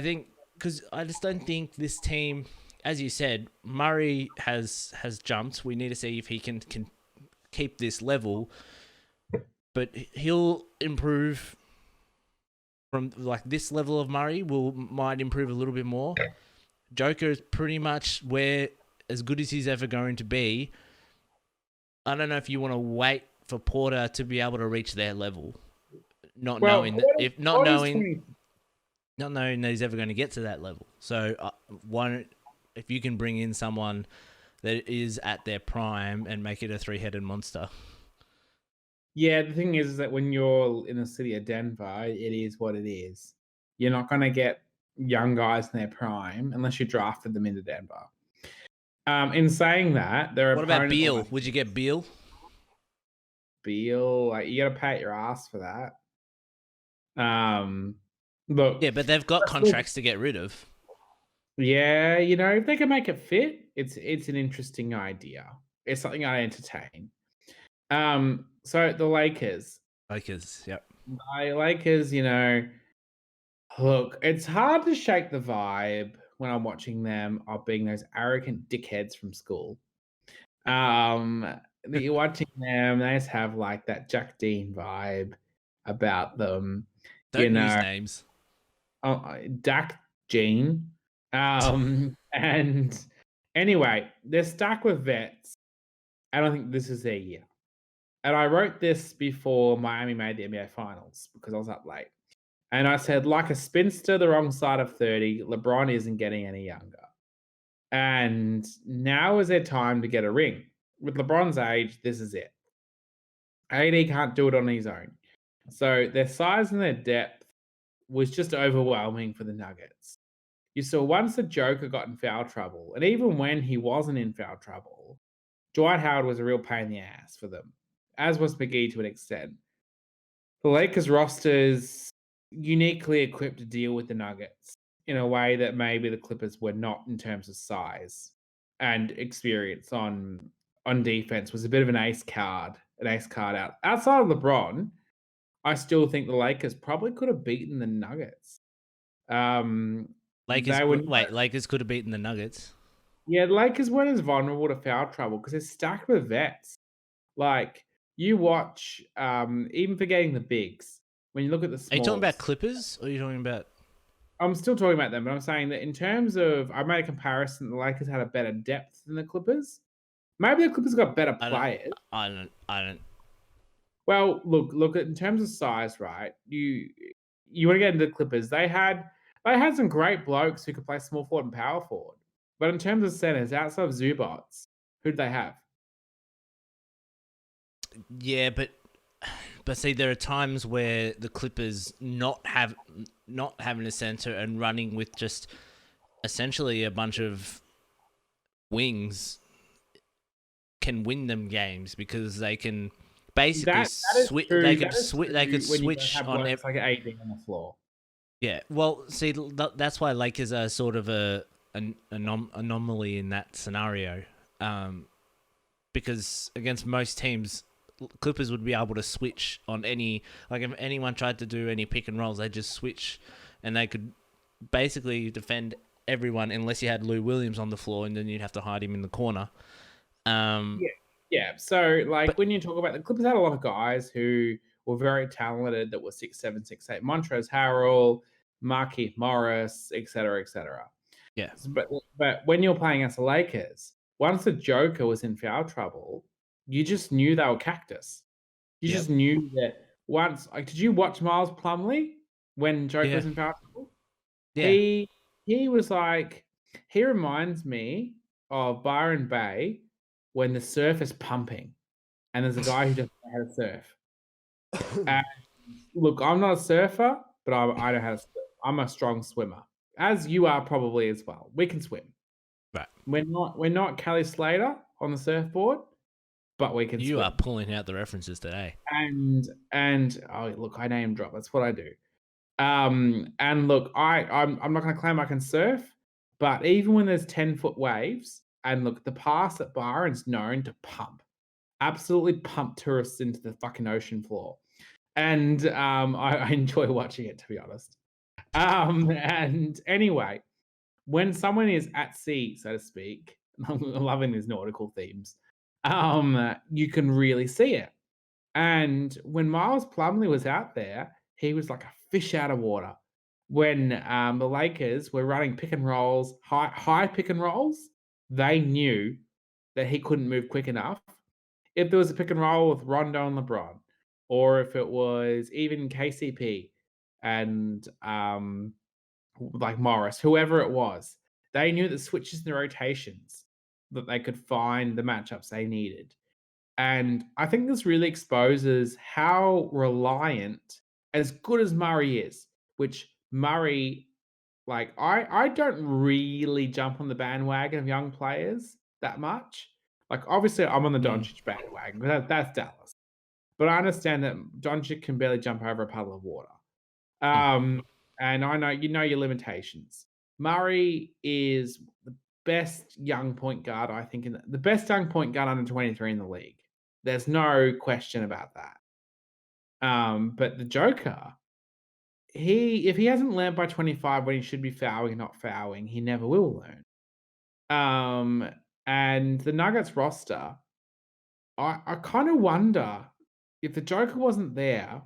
think because I just don't think this team, as you said, Murray has jumped. We need to see if he can keep this level, but he'll improve from like this level of Murray might improve a little bit more. Joker is pretty much as good as he's ever going to be. I don't know if you want to wait for Porter to be able to reach their level, not knowing that he's ever going to get to that level. So if you can bring in someone that is at their prime and make it a 3-headed monster. Yeah, the thing is that when you're in the city of Denver, it is what it is. You're not going to get young guys in their prime unless you drafted them into Denver. In saying that, what about Beal? Would you get Beal? Beal, like you got to pay your ass for that. Look, yeah, but they've got contracts to get rid of. Yeah, you know, if they can make it fit, it's an interesting idea. It's something I entertain. So the Lakers, yep. My Lakers, you know, look, it's hard to shake the vibe when I'm watching them of being those arrogant dickheads from school. That you're watching them, they just have like that Jack Dean vibe about them. Don't use names. Dak Jean. And anyway, they're stuck with vets. I don't think this is their year. And I wrote this before Miami made the NBA Finals because I was up late. And I said, like a spinster the wrong side of 30, LeBron isn't getting any younger. And now is their time to get a ring. With LeBron's age, this is it. AD can't do it on his own. So their size and their depth was just overwhelming for the Nuggets. You saw once the Joker got in foul trouble, and even when he wasn't in foul trouble, Dwight Howard was a real pain in the ass for them, as was McGee to an extent. The Lakers roster is uniquely equipped to deal with the Nuggets in a way that maybe the Clippers were not in terms of size and experience on defense. Was a bit of an ace card out. Outside of LeBron, I still think the Lakers probably could have beaten the Nuggets. Lakers could have beaten the Nuggets. Yeah, the Lakers weren't as vulnerable to foul trouble because they're stacked with vets. Like you watch, even forgetting the bigs, when you look at the Are you talking about smalls. Clippers or are you talking about? I'm still talking about them, but I'm saying that in terms of, I made a comparison. The Lakers had a better depth than the Clippers. Maybe the Clippers got better I don't. players. I don't. Well, look at in terms of size, right? You want to get into the Clippers. They had some great blokes who could play small forward and power forward. But in terms of centers, outside of Zubats, who did they have? Yeah, but see, there are times where the Clippers not having a center and running with just essentially a bunch of wings can win them games because they can basically That is switch. true. They That can is switch. They true could when you don't switch have on. blokes like AD on the floor. Yeah, well, see, that's why Lakers are sort of an anomaly in that scenario, because against most teams, Clippers would be able to switch on any. Like if anyone tried to do any pick and rolls, they just switch, and they could basically defend everyone unless you had Lou Williams on the floor, and then you'd have to hide him in the corner. Yeah. Yeah. So, like, But when you talk about the Clippers, had a lot of guys who were very talented that were 6'7", 6'8". Montrezl Harrell, Markieff Morris, etc., etc. yeah, But when you're playing against the Lakers, once the Joker was in foul trouble, you just knew they were cactus. You yep, just knew that once. Like, did you watch Miles Plumley when Joker yeah, was in foul trouble? yeah. He was like, he reminds me of Byron Bay when the surf is pumping and there's a guy who doesn't know how to surf. And look, I'm not a surfer, but I know how to swim. I'm a strong swimmer, as you are probably as well. We can swim. Right. We're not Kelly Slater on the surfboard, but we can You are swim. pulling out the references today. And oh look, I name drop. That's what I do. And look, I'm not going to claim I can surf, but even when there's 10-foot waves, and look, the pass at Byron's known to pump, absolutely pump tourists into the fucking ocean floor, and I enjoy watching it, to be honest. And anyway, when someone is at sea, so to speak, I'm loving these nautical themes. You can really see it. And when Miles Plumley was out there, he was like a fish out of water. When the Lakers were running pick and rolls, high pick and rolls, they knew that he couldn't move quick enough. If there was a pick and roll with Rondo and LeBron, or if it was even KCP and like Morris, whoever it was, they knew the switches and the rotations that they could find the matchups they needed. And I think this really exposes how reliant, as good as Murray is, which Murray, like, I don't really jump on the bandwagon of young players that much. Like, obviously, I'm on the Mm. Doncic bandwagon, but that's Dallas. But I understand that Doncic can barely jump over a puddle of water. Mm. And I know you know your limitations. Murray is the best young point guard, I think, in the best young point guard under 23 in the league. There's no question about that. But the Joker, if he hasn't learned by 25 when he should be fouling and not fouling, he never will learn. Um, and the Nuggets roster, I kind of wonder if the Joker wasn't there,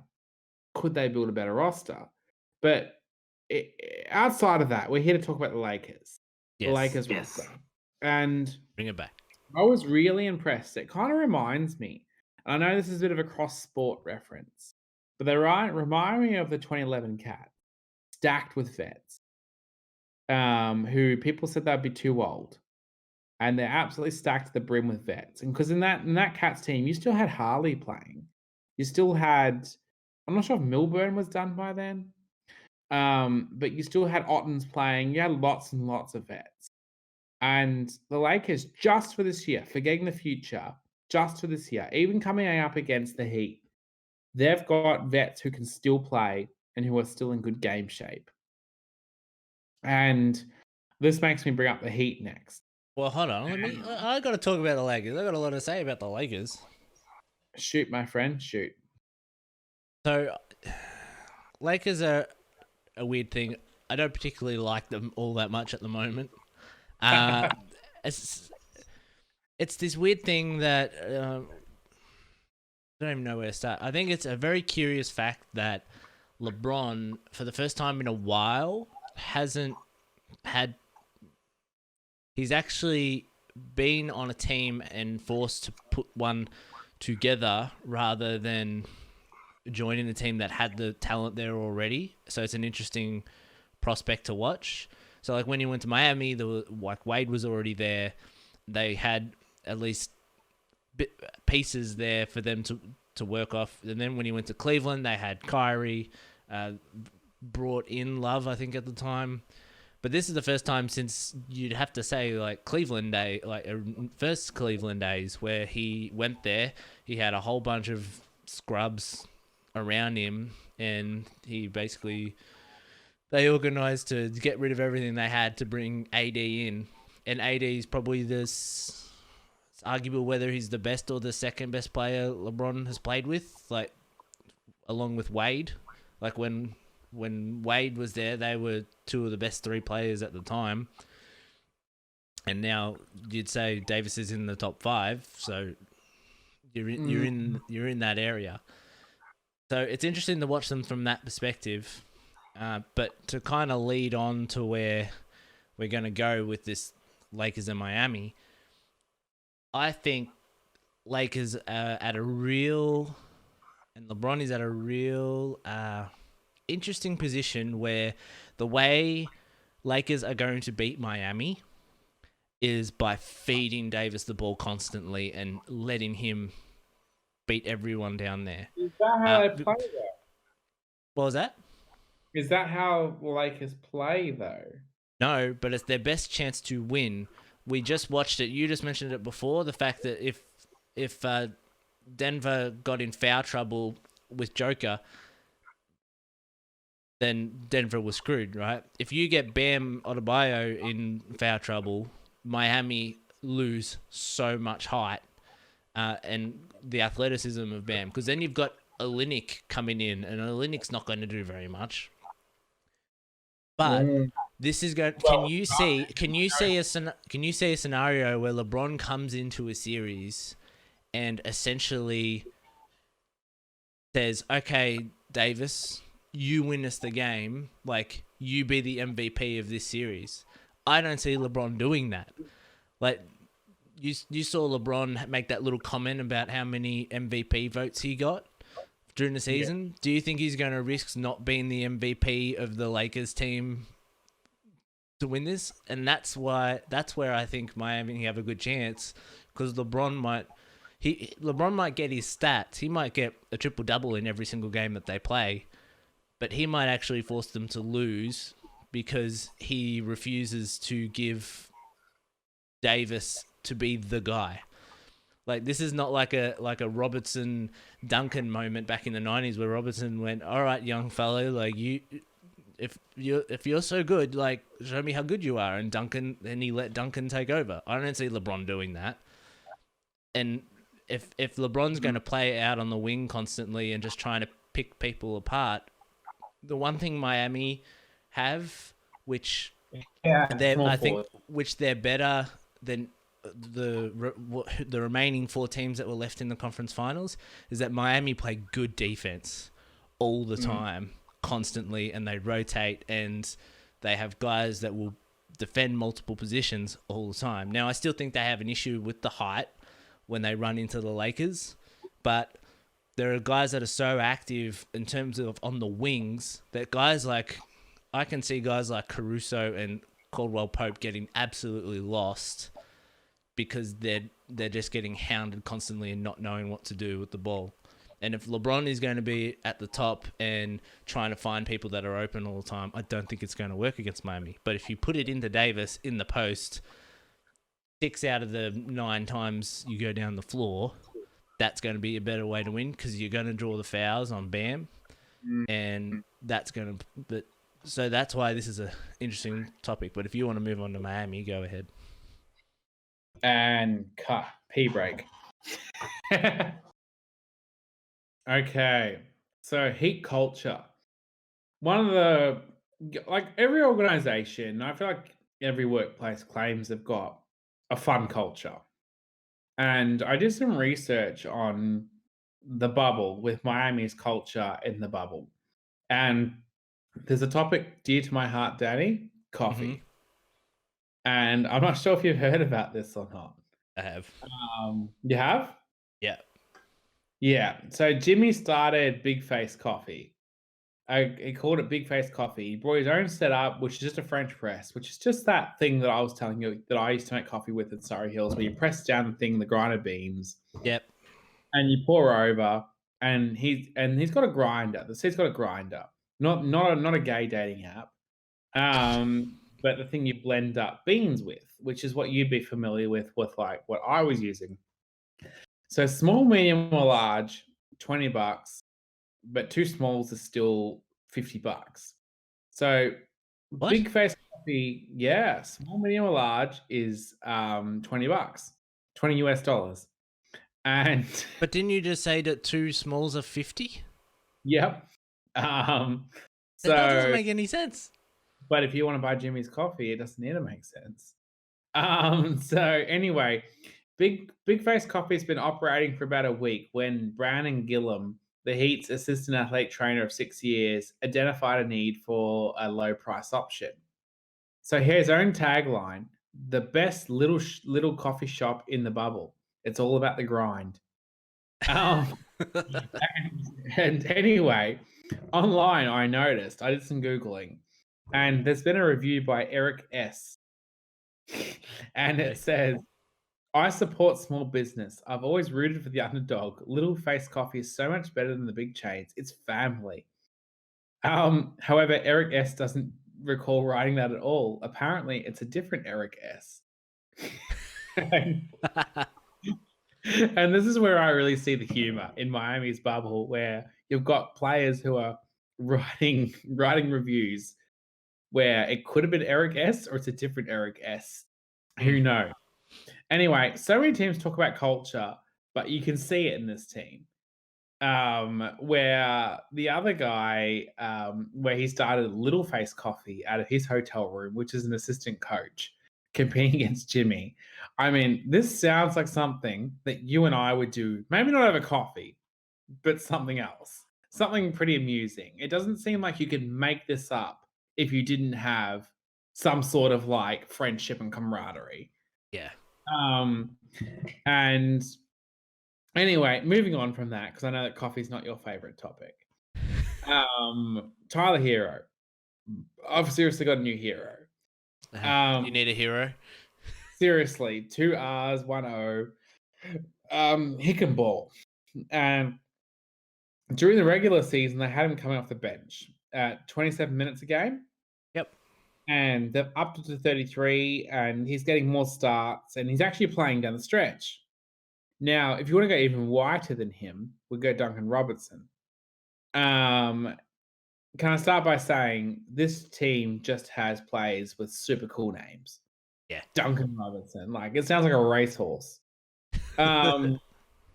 could they build a better roster? But outside of that, we're here to talk about the Lakers. The Yes. Lakers roster. And Bring it back. I was really impressed. It kind of reminds me, I know this is a bit of a cross sport reference, but they remind me of the 2011 Cat, stacked with vets, who people said they'd be too old. And they're absolutely stacked to the brim with vets. And because in that Cats team, you still had Harley playing. You still had, I'm not sure if Milburn was done by then. But you still had Ottens playing. You had lots and lots of vets. And the Lakers, just for this year, forgetting the future, just for this year, even coming up against the Heat, they've got vets who can still play and who are still in good game shape. And this makes me bring up the Heat next. Well, hold on. I got to talk about the Lakers. I got a lot to say about the Lakers. Shoot, my friend, shoot. So, Lakers are a weird thing. I don't particularly like them all that much at the moment. It's this weird thing that I don't even know where to start. I think it's a very curious fact that LeBron, for the first time in a while, hasn't had. He's actually been on a team and forced to put one together rather than joining a team that had the talent there already. So it's an interesting prospect to watch. So like when he went to Miami, like Wade was already there. They had at least pieces there for them to work off. And then when he went to Cleveland, they had Kyrie, brought in Love, I think, at the time. But this is the first time since you'd have to say like Cleveland day, like first Cleveland days where he went there. He had a whole bunch of scrubs around him, and he basically they organized to get rid of everything they had to bring AD in. And AD is probably this. It's arguable whether he's the best or the second best player LeBron has played with, like along with Wade. Like when Wade was there, they were two of the best three players at the time. And now you'd say Davis is in the top 5, so you're in that area. So it's interesting to watch them from that perspective. But to kind of lead on to where we're going to go with this Lakers and Miami, I think Lakers are at a real, and LeBron is at a real interesting position where the way Lakers are going to beat Miami is by feeding Davis the ball constantly and letting him beat everyone down there. Is that how they play, though? What was that? Is that how Lakers play, though? No, but it's their best chance to win. We just watched it. You just mentioned it before. The fact that if Denver got in foul trouble with Joker, then Denver was screwed, right? If you get Bam Adebayo in foul trouble, Miami lose so much height and the athleticism of Bam, because then you've got Olynyk coming in, and Olynyk's not going to do very much. But this is going. Can you see a scenario where LeBron comes into a series and essentially says, "Okay, Davis, you win us the game. Like, you be the MVP of this series." I don't see LeBron doing that. Like, you saw LeBron make that little comment about how many MVP votes he got during the season. Yeah. Do you think he's going to risk not being the MVP of the Lakers team to win this? And that's where I think Miami have a good chance, because LeBron might get his stats. He might get a triple-double in every single game that they play, but he might actually force them to lose because he refuses to give Davis to be the guy. Like, this is not like a Robertson Duncan moment back in the 90s where Robertson went, "All right, young fellow, like if you're so good, like, show me how good you are." And he let Duncan take over. I don't see LeBron doing that. And if LeBron's going to play out on the wing constantly and just trying to pick people apart, the one thing Miami have, which they're better than the remaining 4 teams that were left in the conference finals, is that Miami play good defense all the time, constantly, and they rotate, and they have guys that will defend multiple positions all the time. Now, I still think they have an issue with the height when they run into the Lakers, but there are guys that are so active in terms of on the wings that guys like, I can see guys like Caruso and Caldwell Pope getting absolutely lost because they're just getting hounded constantly and not knowing what to do with the ball. And if LeBron is going to be at the top and trying to find people that are open all the time, I don't think it's going to work against Miami. But if you put it into Davis in the post, 6 out of the 9 times you go down the floor, that's going to be a better way to win, because you're going to draw the fouls on Bam, and that's going to. So that's why this is an interesting topic. But if you want to move on to Miami, go ahead. And cut. P-break. Okay. So Heat culture. One of the, like, every organization, I feel like every workplace claims they've got a fun culture. And I did some research on the bubble with Miami's culture in the bubble. And there's a topic dear to my heart, Danny, coffee. And I'm not sure if you've heard about this or not. I have. You have? Yeah. Yeah. So Jimmy started Big Face Coffee. He called it Big Face Coffee. He brought his own setup, which is just a French press, which is just that thing that I was telling you that I used to make coffee with at Surrey Hills, where you press down the thing, the grinder beans, Yep. and you pour over. And he's got a grinder. The seat's got a grinder, not a gay dating app. But the thing you blend up beans with, which is what you'd be familiar with like what I was using. So small, medium, or large, $20, but two smalls is still $50. So What? Big Face Coffee, yeah, small, medium, or large is $20, $20 US. And But didn't you just say that two smalls are 50? yep. That doesn't So make any sense. but if you want to buy Jimmy's coffee, it doesn't need to make sense. So anyway, Big Face Coffee's been operating for about a week when Brandon Gillum, the Heat's assistant athlete trainer of 6 years, identified a need for a low price option. So his own tagline: the best little coffee shop in the bubble. It's all about the grind. Um, and anyway, online I noticed, I did some Googling, and there's been a review by Eric S. And Okay. it says, I support small business. I've always rooted for the underdog. Little Face Coffee is so much better than the big chains. It's family. However, Eric S doesn't recall writing that at all. Apparently, it's a different Eric S. And this is where I really see the humor in Miami's bubble, where you've got players who are writing reviews where it could have been Eric S or it's a different Eric S. Who knows? Anyway, so many teams talk about culture, but you can see it in this team. Where the other guy, where he started Little Face Coffee out of his hotel room, which is an assistant coach, competing against Jimmy. I mean, this sounds like something that you and I would do, maybe not over coffee, but something else. Something pretty amusing. It doesn't seem like you could make this up if you didn't have some sort of like friendship and camaraderie. Yeah. And anyway, moving on from that, because I know that coffee's not your favorite topic. Tyler Hero. I've seriously got a new hero. You need a hero? Seriously, 2 R's, 1 O. He can ball. And during the regular season, they had him coming off the bench at 27 minutes a game. Yep. And they've upped it to 33, and he's getting more starts, and he's actually playing down the stretch. Now, if you want to go even whiter than him, we'll go Duncan Robertson. Can I start by saying this team just has players with super cool names? Yeah. Duncan Robertson. Like, it sounds like a racehorse.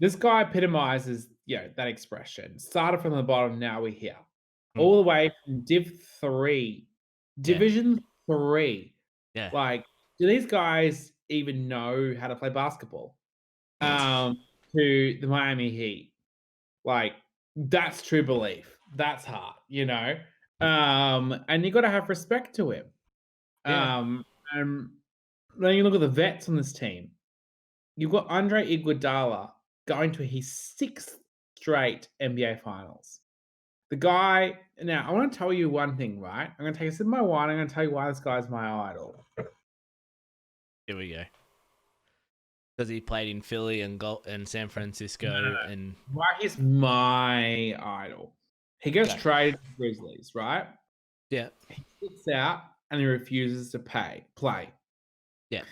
This guy epitomizes, that expression. Started from the bottom, now we're here. All the way from Div 3, Division 3. Yeah. Like, do these guys even know how to play basketball? To the Miami Heat. Like, that's true belief. That's hard, and you got to have respect to him. And then you look at the vets on this team. You've got Andre Iguodala going to his 6th straight NBA Finals. The guy. Now, I want to tell you one thing, right? I'm going to take a sip of my wine. I'm going to tell you why this guy's my idol. Here we go. Because he played in Philly and San Francisco. No. And why he's my idol. He gets traded to Grizzlies, right? Yeah. He sits out and he refuses to play. Yeah.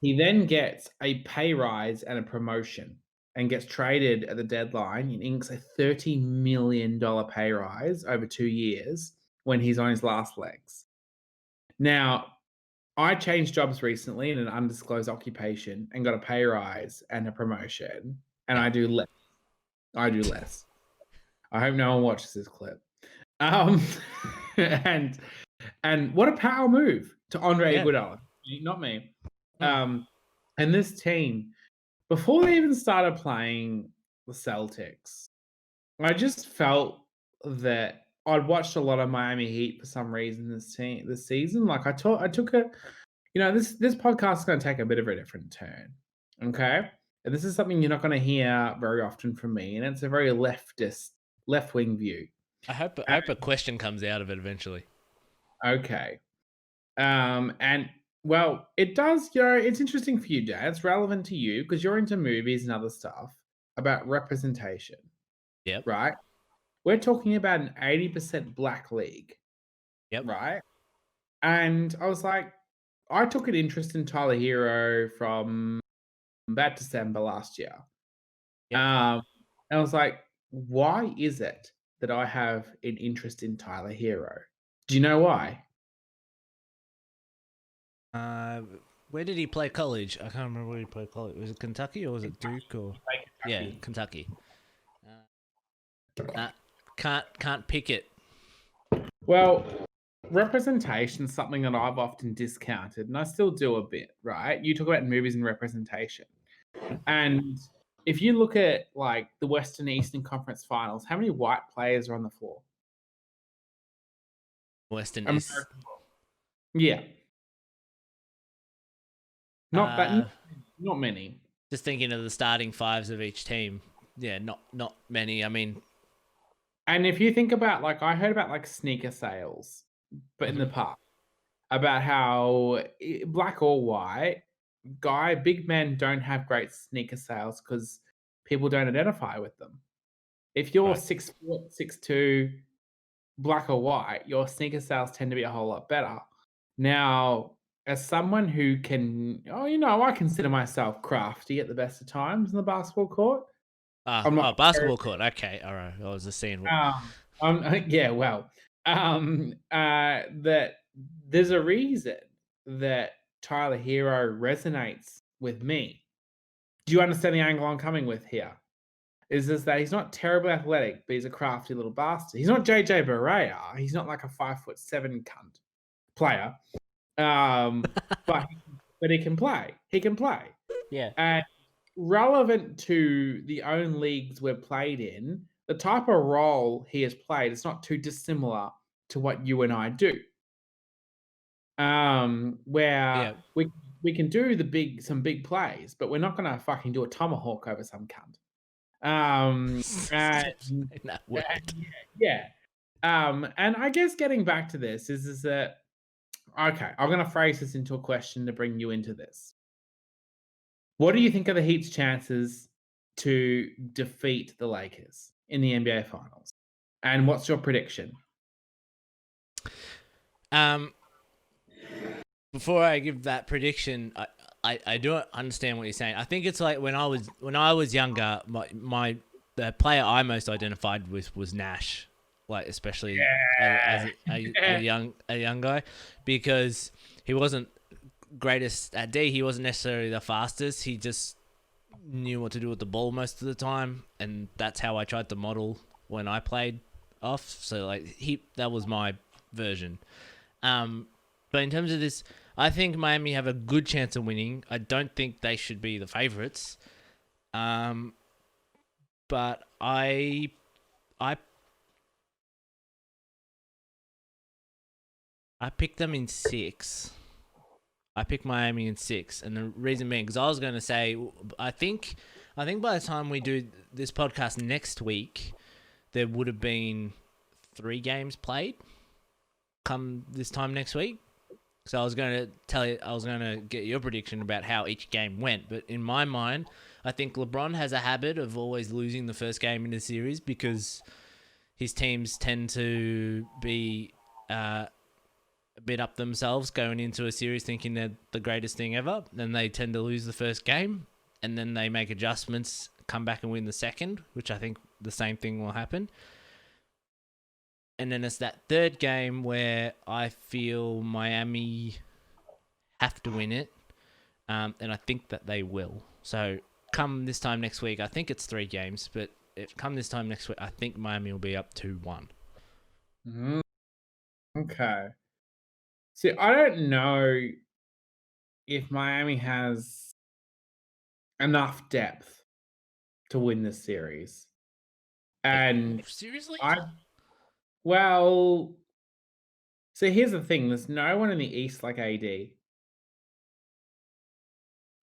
He then gets a pay rise and a promotion and gets traded at the deadline and inks a $30 million pay rise over 2 years when he's on his last legs. Now, I changed jobs recently in an undisclosed occupation and got a pay rise and a promotion, and I do less. I hope no one watches this clip. And what a power move to Andre Iguodala, not me. And this team, before they even started playing the Celtics, I just felt that I'd watched a lot of Miami Heat for some reason this season. Like I took a this podcast is going to take a bit of a different turn. Okay? And this is something you're not going to hear very often from me, and it's a very left wing view. I hope a question comes out of it eventually. Okay. And well, it does, it's interesting for you, Dad. It's relevant to you because you're into movies and other stuff about representation, Yep. right? We're talking about an 80% black league, Yep. right? And I was like, I took an interest in Tyler Hero from about December last year. Yep. And I was like, why is it that I have an interest in Tyler Hero? Do you know why? Where did he play college? I can't remember where he played college. Was it Kentucky or was it Duke or? Yeah, Kentucky. Can't pick it. Well, representation's something that I've often discounted, and I still do a bit, right? You talk about movies and representation. And if you look at like the Western Eastern Conference Finals, how many white players are on the floor? Western American East. football. Yeah. Not many. Just thinking of the starting fives of each team. Yeah, not many. I mean, And if you think about like I heard about like sneaker sales, but in the past, about how black or white, big men don't have great sneaker sales because people don't identify with them. If you're Right. 6'4", 6'2", black or white, your sneaker sales tend to be a whole lot better. Now, as someone who can, I consider myself crafty at the best of times in the basketball court. I'm not basketball court. Okay, all right. I was just saying. yeah, well, that there's a reason that Tyler Hero resonates with me. Do you understand the angle I'm coming with here? Is that he's not terribly athletic, but he's a crafty little bastard. He's not JJ Barea. He's not like a 5'7" cunt player. But he can play. He can play. Yeah. And relevant to the own leagues we've played in, the type of role he has played is not too dissimilar to what you and I do. Where we can do some big plays, but we're not gonna fucking do a tomahawk over some cunt. Yeah. And I guess getting back to this is that okay, I'm gonna phrase this into a question to bring you into this. What do you think are the Heat's chances to defeat the Lakers in the NBA Finals? And what's your prediction? Before I give that prediction, I do understand what you're saying. I think it's like when I was younger, the player I most identified with was Nash, like especially as a young guy, because he wasn't greatest at D. He wasn't necessarily the fastest. He just knew what to do with the ball most of the time, and that's how I tried to model when I played off. So like that was my version. But in terms of this, I think Miami have a good chance of winning. I don't think they should be the favorites. But I picked them in 6. I picked Miami in 6, and the reason being because I was going to say I think by the time we do this podcast next week, there would have been 3 games played. Come this time next week. So I was going to get your prediction about how each game went. But in my mind, I think LeBron has a habit of always losing the first game in the series because his teams tend to be a bit up themselves going into a series thinking they're the greatest thing ever. Then they tend to lose the first game, and then they make adjustments, come back and win the second, which I think the same thing will happen. And then it's that third game where I feel Miami have to win it, and I think that they will. So come this time next week, I think it's 3 games, but come this time next week, I think Miami will be up 2-1. Okay. See, I don't know if Miami has enough depth to win this series. And Seriously? I well, so here's the thing, there's no one in the East like AD.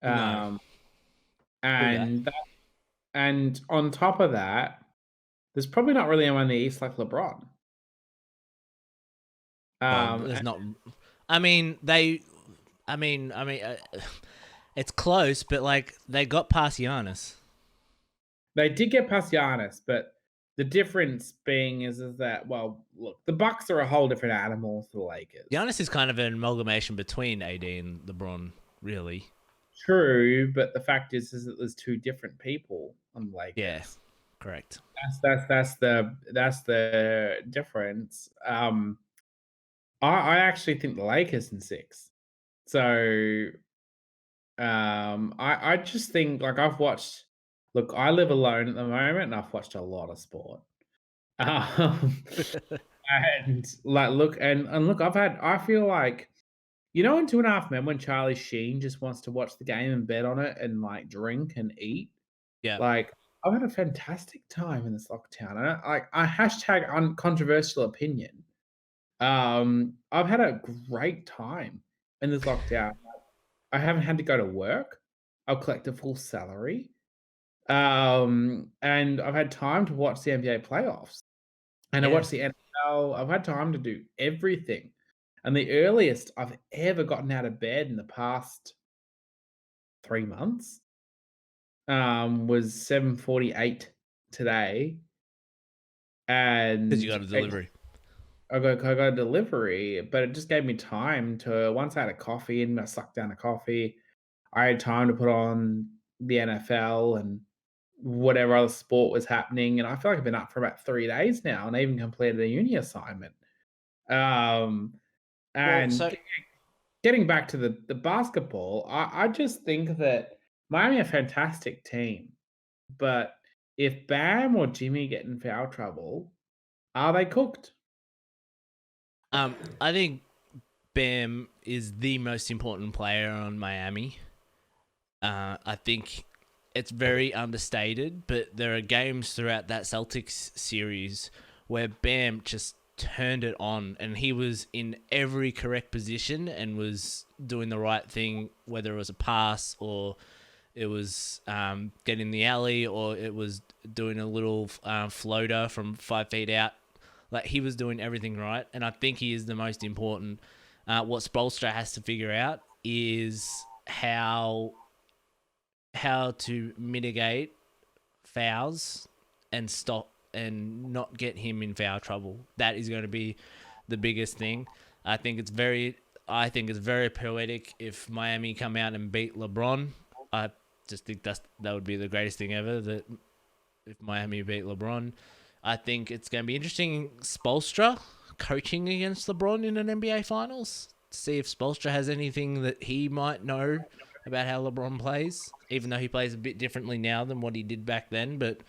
No. Um, True that. and that and on top of that, there's probably not really anyone in the East like LeBron. Well, And there's not. I mean, they. I mean, it's close, but like they got past Giannis. they did get past Giannis, but the difference being is that, well, look, the Bucks are a whole different animal to the Lakers. Giannis is kind of an amalgamation between AD and LeBron, really. True, but the fact is that there's two different people on the Yeah, Lakers. correct. That's the difference. I actually think the Lakers in six. So I just think like I've watched. Look, I live alone at the moment, and I've watched a lot of sport. Um, and like, look, I feel like in Two and a Half Men when Charlie Sheen just wants to watch the game and bet on it and like drink and eat. Yeah. Like, I've had a fantastic time in this lockdown. I hashtag uncontroversial opinion. I've had a great time in this lockdown. I haven't had to go to work. I'll collect a full salary. And I've had time to watch the NBA playoffs. And I Yeah. watch the NFL. I've had time to do everything. And the earliest I've ever gotten out of bed in the past 3 months, was 7:48 today, Because you and got a delivery. I got a delivery, but it just gave me time to once I had a coffee and I sucked down a coffee, I had time to put on the NFL and whatever other sport was happening, and I feel like I've been up for about 3 days now, and I even completed a uni assignment. Um, Well, and so getting back to the basketball, I just think that Miami are a fantastic team, but if Bam or Jimmy get in foul trouble, are they cooked? I think Bam is the most important player on Miami. I think it's very understated, but there are games throughout that Celtics series where Bam just turned it on and he was in every correct position and was doing the right thing, whether it was a pass or it was getting the alley or it was doing a little floater from 5 feet out. Like he was doing everything right, and I think he is the most important. What Spolstra has to figure out is how to mitigate fouls and stop and not get him in foul trouble. That is going to be the biggest thing. I think it's very poetic if Miami come out and beat LeBron. I just think that would be the greatest thing ever. That if Miami beat LeBron, I think it's going to be interesting. Spolstra coaching against LeBron in an NBA Finals. See if Spolstra has anything that he might know about how LeBron plays, even though he plays a bit differently now than what he did back then. But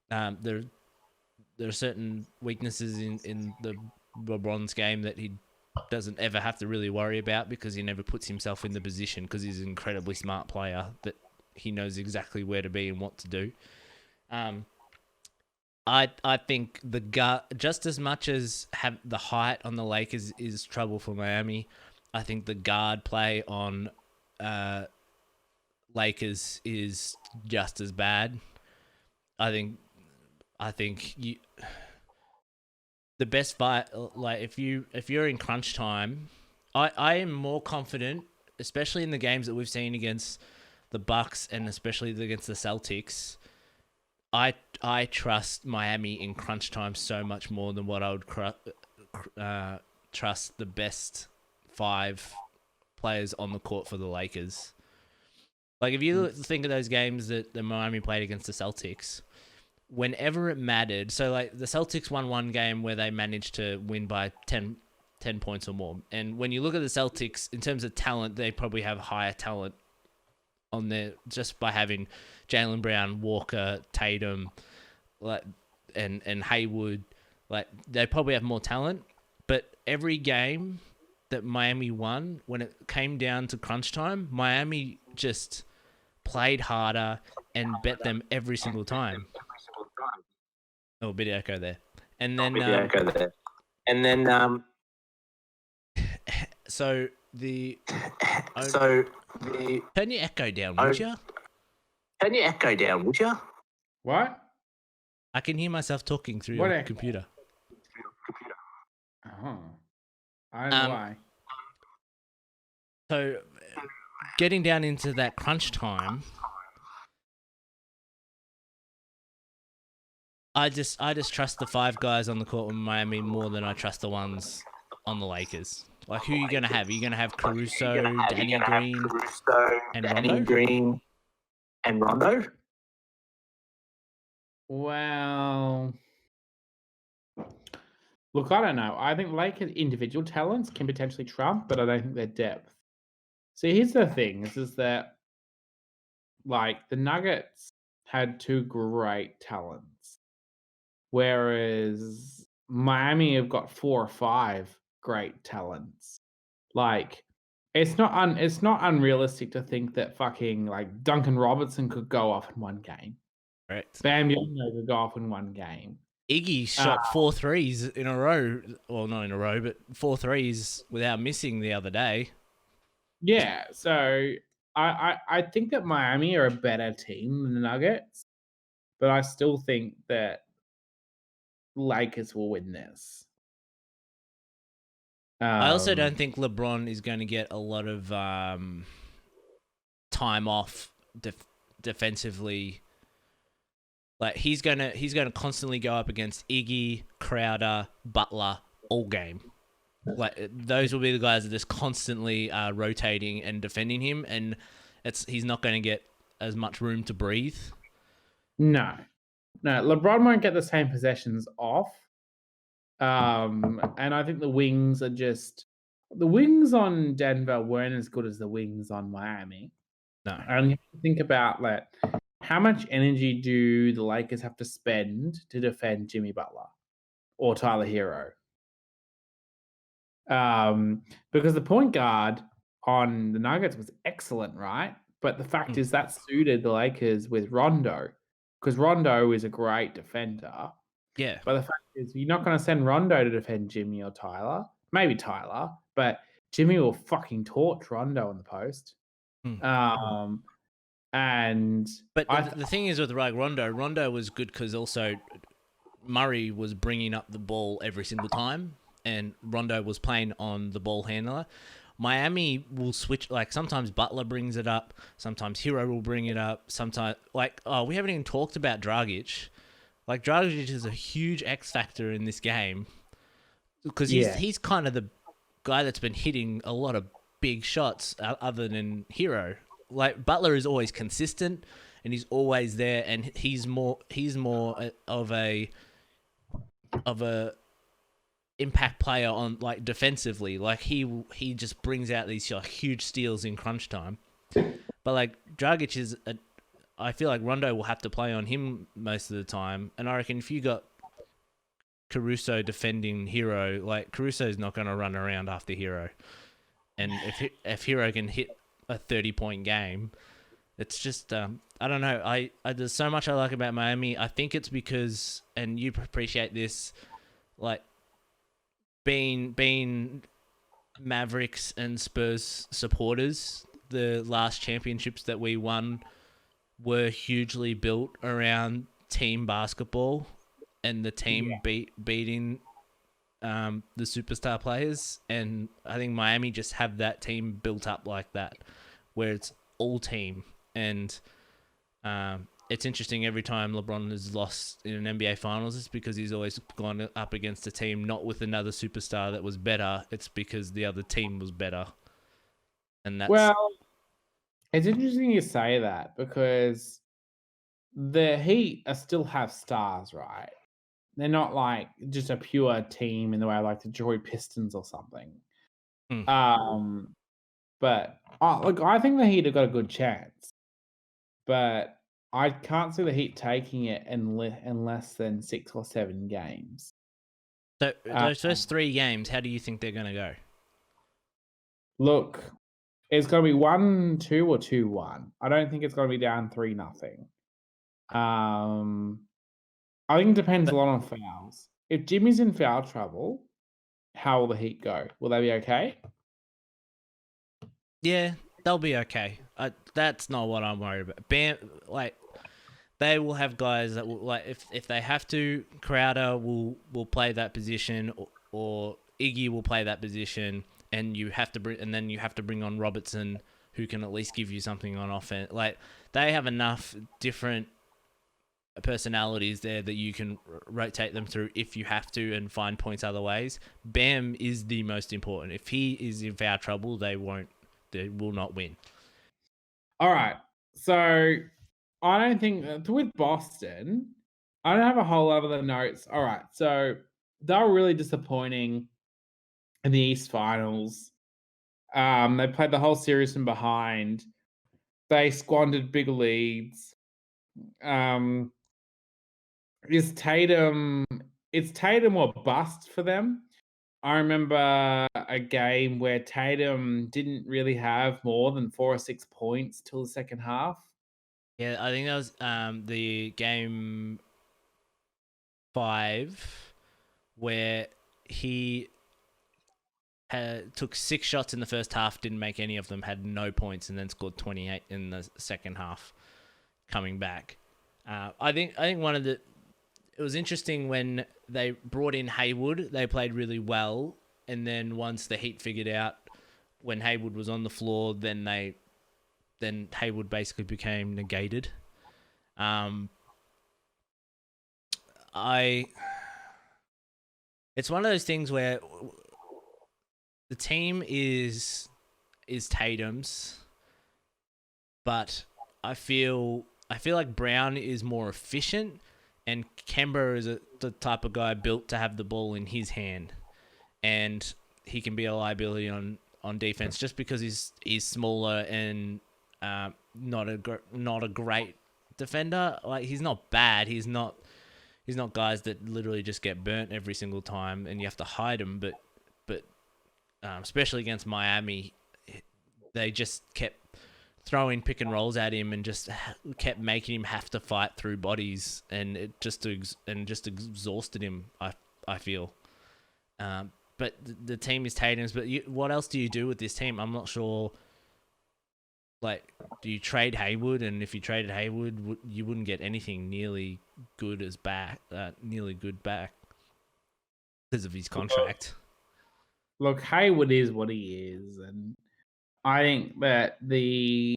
there are certain weaknesses in the LeBron's game that he doesn't ever have to really worry about because he never puts himself in the position because he's an incredibly smart player that he knows exactly where to be and what to do. I think the guard, just as much as have the height on the Lakers is trouble for Miami, I think the guard play on Lakers is just as bad. I think the best fight, like if you're in crunch time, I am more confident, especially in the games that we've seen against the Bucks and especially against the Celtics. I trust Miami in crunch time so much more than what I would trust the best 5 players on the court for the Lakers. Like if you think of those games that the Miami played against the Celtics, whenever it mattered, so like the Celtics won one game where they managed to win by 10 points or more. And when you look at the Celtics, in terms of talent, they probably have higher talent on there just by having Jaylen Brown, Walker, Tatum, like and Haywood. Like they probably have more talent. But every game that Miami won, when it came down to crunch time, Miami just played harder and bet them every single time. Oh, a bit of echo there. And then, And then, so the so the turn your echo down, would you? turn your echo down, would you? What? I can hear myself talking through What your echo? computer. Oh, I don't know why. So, getting down into that crunch time, I just trust the five guys on the court with Miami more than I trust the ones on the Lakers. Like, who are you going to have? Are you going to have Caruso, Danny Green, and Rondo? Green and Rondo? Well, look, I don't know. I think Lakers' individual talents can potentially trump, but I don't think their depth. See, here's the thing: is that like the Nuggets had two great talents, whereas Miami have got 4 or 5 great talents. Like, it's not unrealistic to think that fucking like Duncan Robertson could go off in one game. Correct. Bam Yongo could go off in one game. Iggy shot 4 threes in a row. Well, not in a row, but 4 threes without missing the other day. Yeah, so I think that Miami are a better team than the Nuggets, but I still think that Lakers will win this. I also don't think LeBron is going to get a lot of time off defensively. Like he's gonna constantly go up against Iggy, Crowder, Butler all game. Like those will be the guys that are just constantly rotating and defending him, and he's not going to get as much room to breathe. No, LeBron won't get the same possessions off. And I think the wings on Denver weren't as good as the wings on Miami. No, and you have to think about like how much energy do the Lakers have to spend to defend Jimmy Butler or Tyler Hero? Because the point guard on the Nuggets was excellent, right? But the fact is that suited the Lakers with Rondo, because Rondo is a great defender. Yeah. But the fact is, you're not going to send Rondo to defend Jimmy or Tyler. Maybe Tyler, but Jimmy will fucking torch Rondo in the post. But the thing is with Rondo was good because also Murray was bringing up the ball every single time, and Rondo was playing on the ball handler. Miami will switch, like sometimes Butler brings it up, sometimes Hero will bring it up, sometimes we haven't even talked about Dragic. Like Dragic is a huge X factor in this game because he's kind of the guy that's been hitting a lot of big shots other than Hero. Like Butler is always consistent and he's always there, and he's more of a impact player on like defensively. Like he just brings out these huge steals in crunch time. But like Dragic I feel like Rondo will have to play on him most of the time, and I reckon if you got Caruso defending Hero, like Caruso's not going to run around after Hero, and if Hero can hit a 30-point game, it's just I don't know. I there's so much I like about Miami. I think it's because, and you appreciate this, like being Mavericks and Spurs supporters, the last championships that we won were hugely built around team basketball and the team beating the superstar players, and I think Miami just have that team built up like that, where it's all team. And it's interesting every time LeBron has lost in an NBA Finals, it's because he's always gone up against a team not with another superstar that was better. It's because the other team was better, and that's it's interesting you say that because the Heat still have stars, right? They're not like just a pure team in the way like the Detroit Pistons or something. But look, I think the Heat have got a good chance, but I can't see the Heat taking it in less than 6 or 7 games. So those first 3 games, how do you think they're going to go? Look, it's going to be 1-2 or 2-1. I don't think it's going to be down 3-0. I think it depends a But- lot on fouls. If Jimmy's in foul trouble, how will the Heat go? Will they be okay? Yeah, they'll be okay. That's not what I'm worried about. Bam, like they will have guys that will like if they have to. Crowder will play that position, or Iggy will play that position, and then you have to bring on Robertson, who can at least give you something on offense. Like they have enough different personalities there that you can rotate them through if you have to and find points other ways. Bam is the most important. If he is in foul trouble, they will not win. All right. So I don't think with Boston, I don't have a whole lot of the notes. All right. So they were really disappointing in the East Finals. They played the whole series from behind. They squandered big leads. Is Tatum? It's Tatum or bust for them. I remember a game where Tatum didn't really have more than 4 or 6 points till the second half. Yeah, I think that was the game 5 where he took 6 shots in the first half, didn't make any of them, had no points, and then scored 28 in the second half, coming back. I think it was interesting when they brought in Hayward. They played really well, and then once the Heat figured out when Hayward was on the floor, then Hayward basically became negated. It's one of those things where the team is Tatum's, but I feel like Brown is more efficient, and Kemba is the type of guy built to have the ball in his hand, and he can be a liability on defense just because he's smaller and not a great defender. Like he's not bad. He's not guys that literally just get burnt every single time and you have to hide them. But especially against Miami, they just kept throwing pick and rolls at him and just kept making him have to fight through bodies, and it just exhausted him. I feel. But the team is Tatum's. But what else do you do with this team? I'm not sure. Like, do you trade Hayward? And if you traded Hayward, you wouldn't get anything nearly good back because of his contract. Look, Hayward is what he is, and I think that there's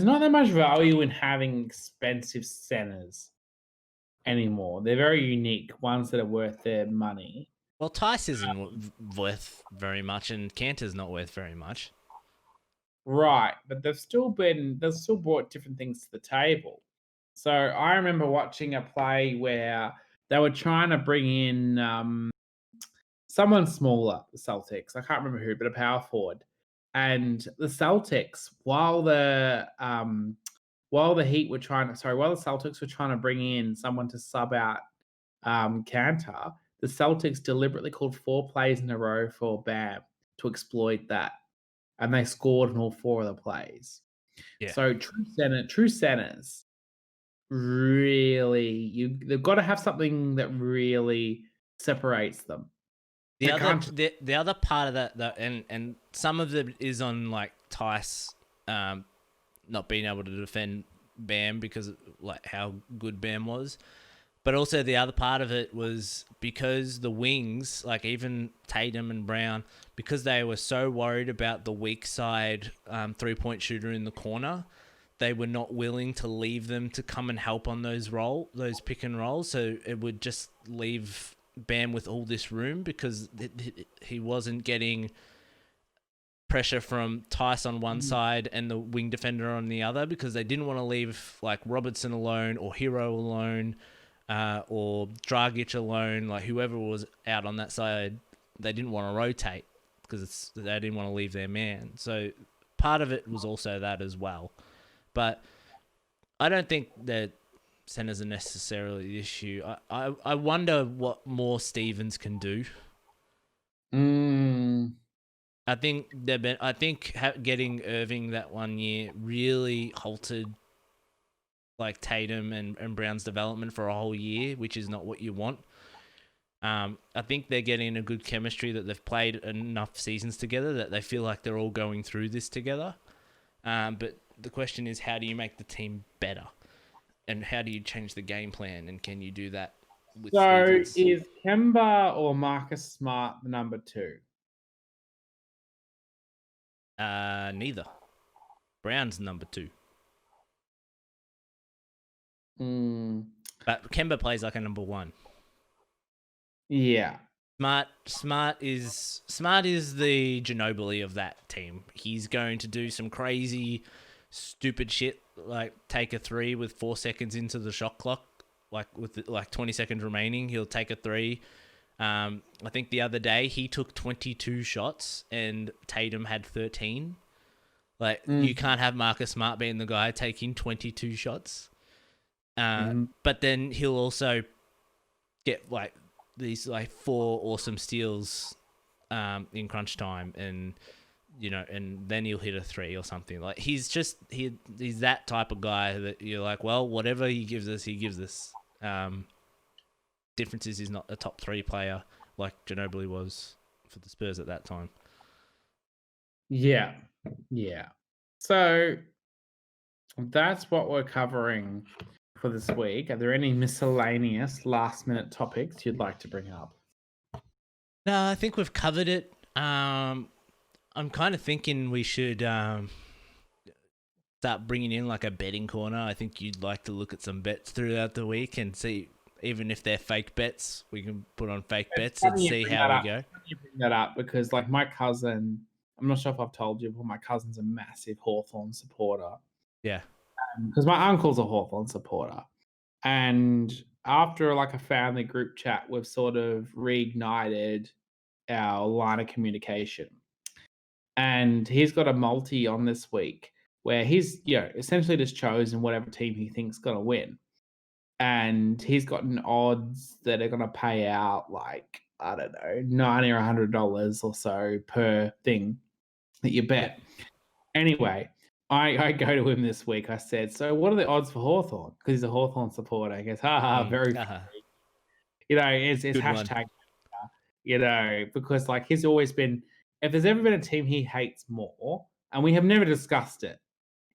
not that much value in having expensive centers anymore. They're very unique, ones that are worth their money. Well, Tice isn't worth very much, and Cantor's not worth very much. Right, but they've still brought different things to the table. So I remember watching a play where they were trying to bring in someone smaller, the Celtics. I can't remember who, but a power forward. And the Celtics, while the Celtics were trying to bring in someone to sub out Cantor, the Celtics deliberately called 4 plays in a row for Bam to exploit that, and they scored in all 4 of the plays. Yeah. So true centers, really, they've got to have something that really separates them. The other part of that and some of it is on like Tice not being able to defend Bam because of, like, how good Bam was. But also the other part of it was because the wings, like even Tatum and Brown, because they were so worried about the weak side 3-point shooter in the corner, they were not willing to leave them to come and help on those pick and rolls. So it would just leave Bam with all this room because he wasn't getting pressure from Tice on one side and the wing defender on the other, because they didn't want to leave like Robertson alone or Hero alone or Dragic alone. Like whoever was out on that side, they didn't want to rotate because they didn't want to leave their man. So part of it was also that as well. But I don't think that centers are necessarily the issue. I wonder what more Stevens can do. I think getting Irving that 1 year really halted like Tatum and Brown's development for a whole year, which is not what you want. I think they're getting a good chemistry, that they've played enough seasons together that they feel like they're all going through this together. But the question is, how do you make the team better? And how do you change the game plan? And can you do that with So seasons? is Kemba or Marcus Smart the number 2? Neither. Brown's number 2. But Kemba plays like a number 1. Yeah. Smart is the Ginobili of that team. He's going to do some crazy, stupid shit, like take a 3 with 4 seconds into the shot clock, like with 20 seconds remaining. He'll take a 3. I think the other day he took 22 shots and Tatum had 13. Like you can't have Marcus Smart being the guy taking 22 shots. But then he'll also get like these like 4 awesome steals in crunch time, and and then he'll hit a 3 or something. Like he's that type of guy that you're like, well, whatever he gives us, he gives us. Difference is he's not a top 3 player like Ginobili was for the Spurs at that time. Yeah. So that's what we're covering for this week. Are there any miscellaneous last-minute topics you'd like to bring up? No, I think we've covered it. I'm kind of thinking we should start bringing in like a betting corner. I think you'd like to look at some bets throughout the week and see, even if they're fake bets, we can put on fake bets and see how we go. You bring that up because, like, my cousin, I'm not sure if I've told you, but my cousin's a massive Hawthorn supporter. Yeah. Because my uncle's a Hawthorn supporter. And after like a family group chat, we've sort of reignited our line of communication. And he's got a multi on this week where he's, essentially just chosen whatever team he thinks going to win. And he's gotten odds that are going to pay out like, I don't know, $90 or $100 or so per thing that you bet. Anyway, I go to him this week. I said, so what are the odds for Hawthorn? Because he's a Hawthorn supporter. He goes, very funny. It's Good hashtag, because like he's always been, if there's ever been a team he hates more, and we have never discussed it,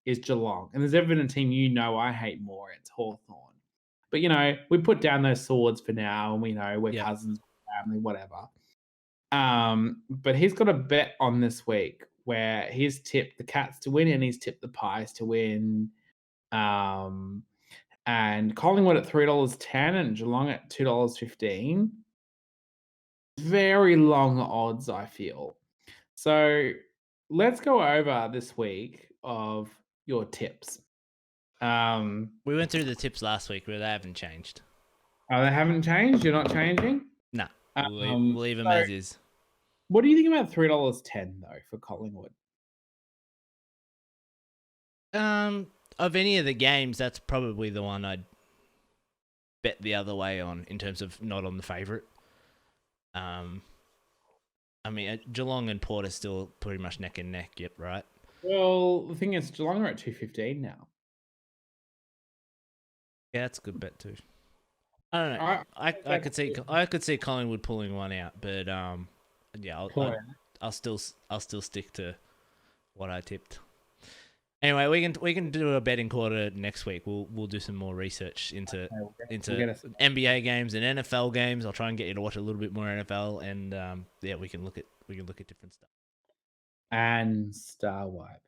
is Geelong. And there's ever been a team I hate more, it's Hawthorn. But, we put down those swords for now, and we know we're cousins, family, whatever. But he's got a bet on this week where he's tipped the Cats to win and he's tipped the Pies to win. And Collingwood at $3.10 and Geelong at $2.15. Very long odds, I feel. So let's go over this week of your tips. We went through the tips last week, but they haven't changed. Oh, they haven't changed? You're not changing? No, we'll leave them as is. What do you think about $3.10 though for Collingwood? Of any of the games, that's probably the one I'd bet the other way on in terms of not on the favourite. I mean, Geelong and Port are still pretty much neck and neck. Yep, right. Well, the thing is, Geelong are at $2.15 now. Yeah, that's a good bet too. I don't know. I could see Collingwood pulling one out, but I'll still stick to what I tipped. Anyway, we can do a betting quarter next week. We'll do some more research into NBA games and NFL games. I'll try and get you to watch a little bit more NFL, and we can look at different stuff. And Star Wipe.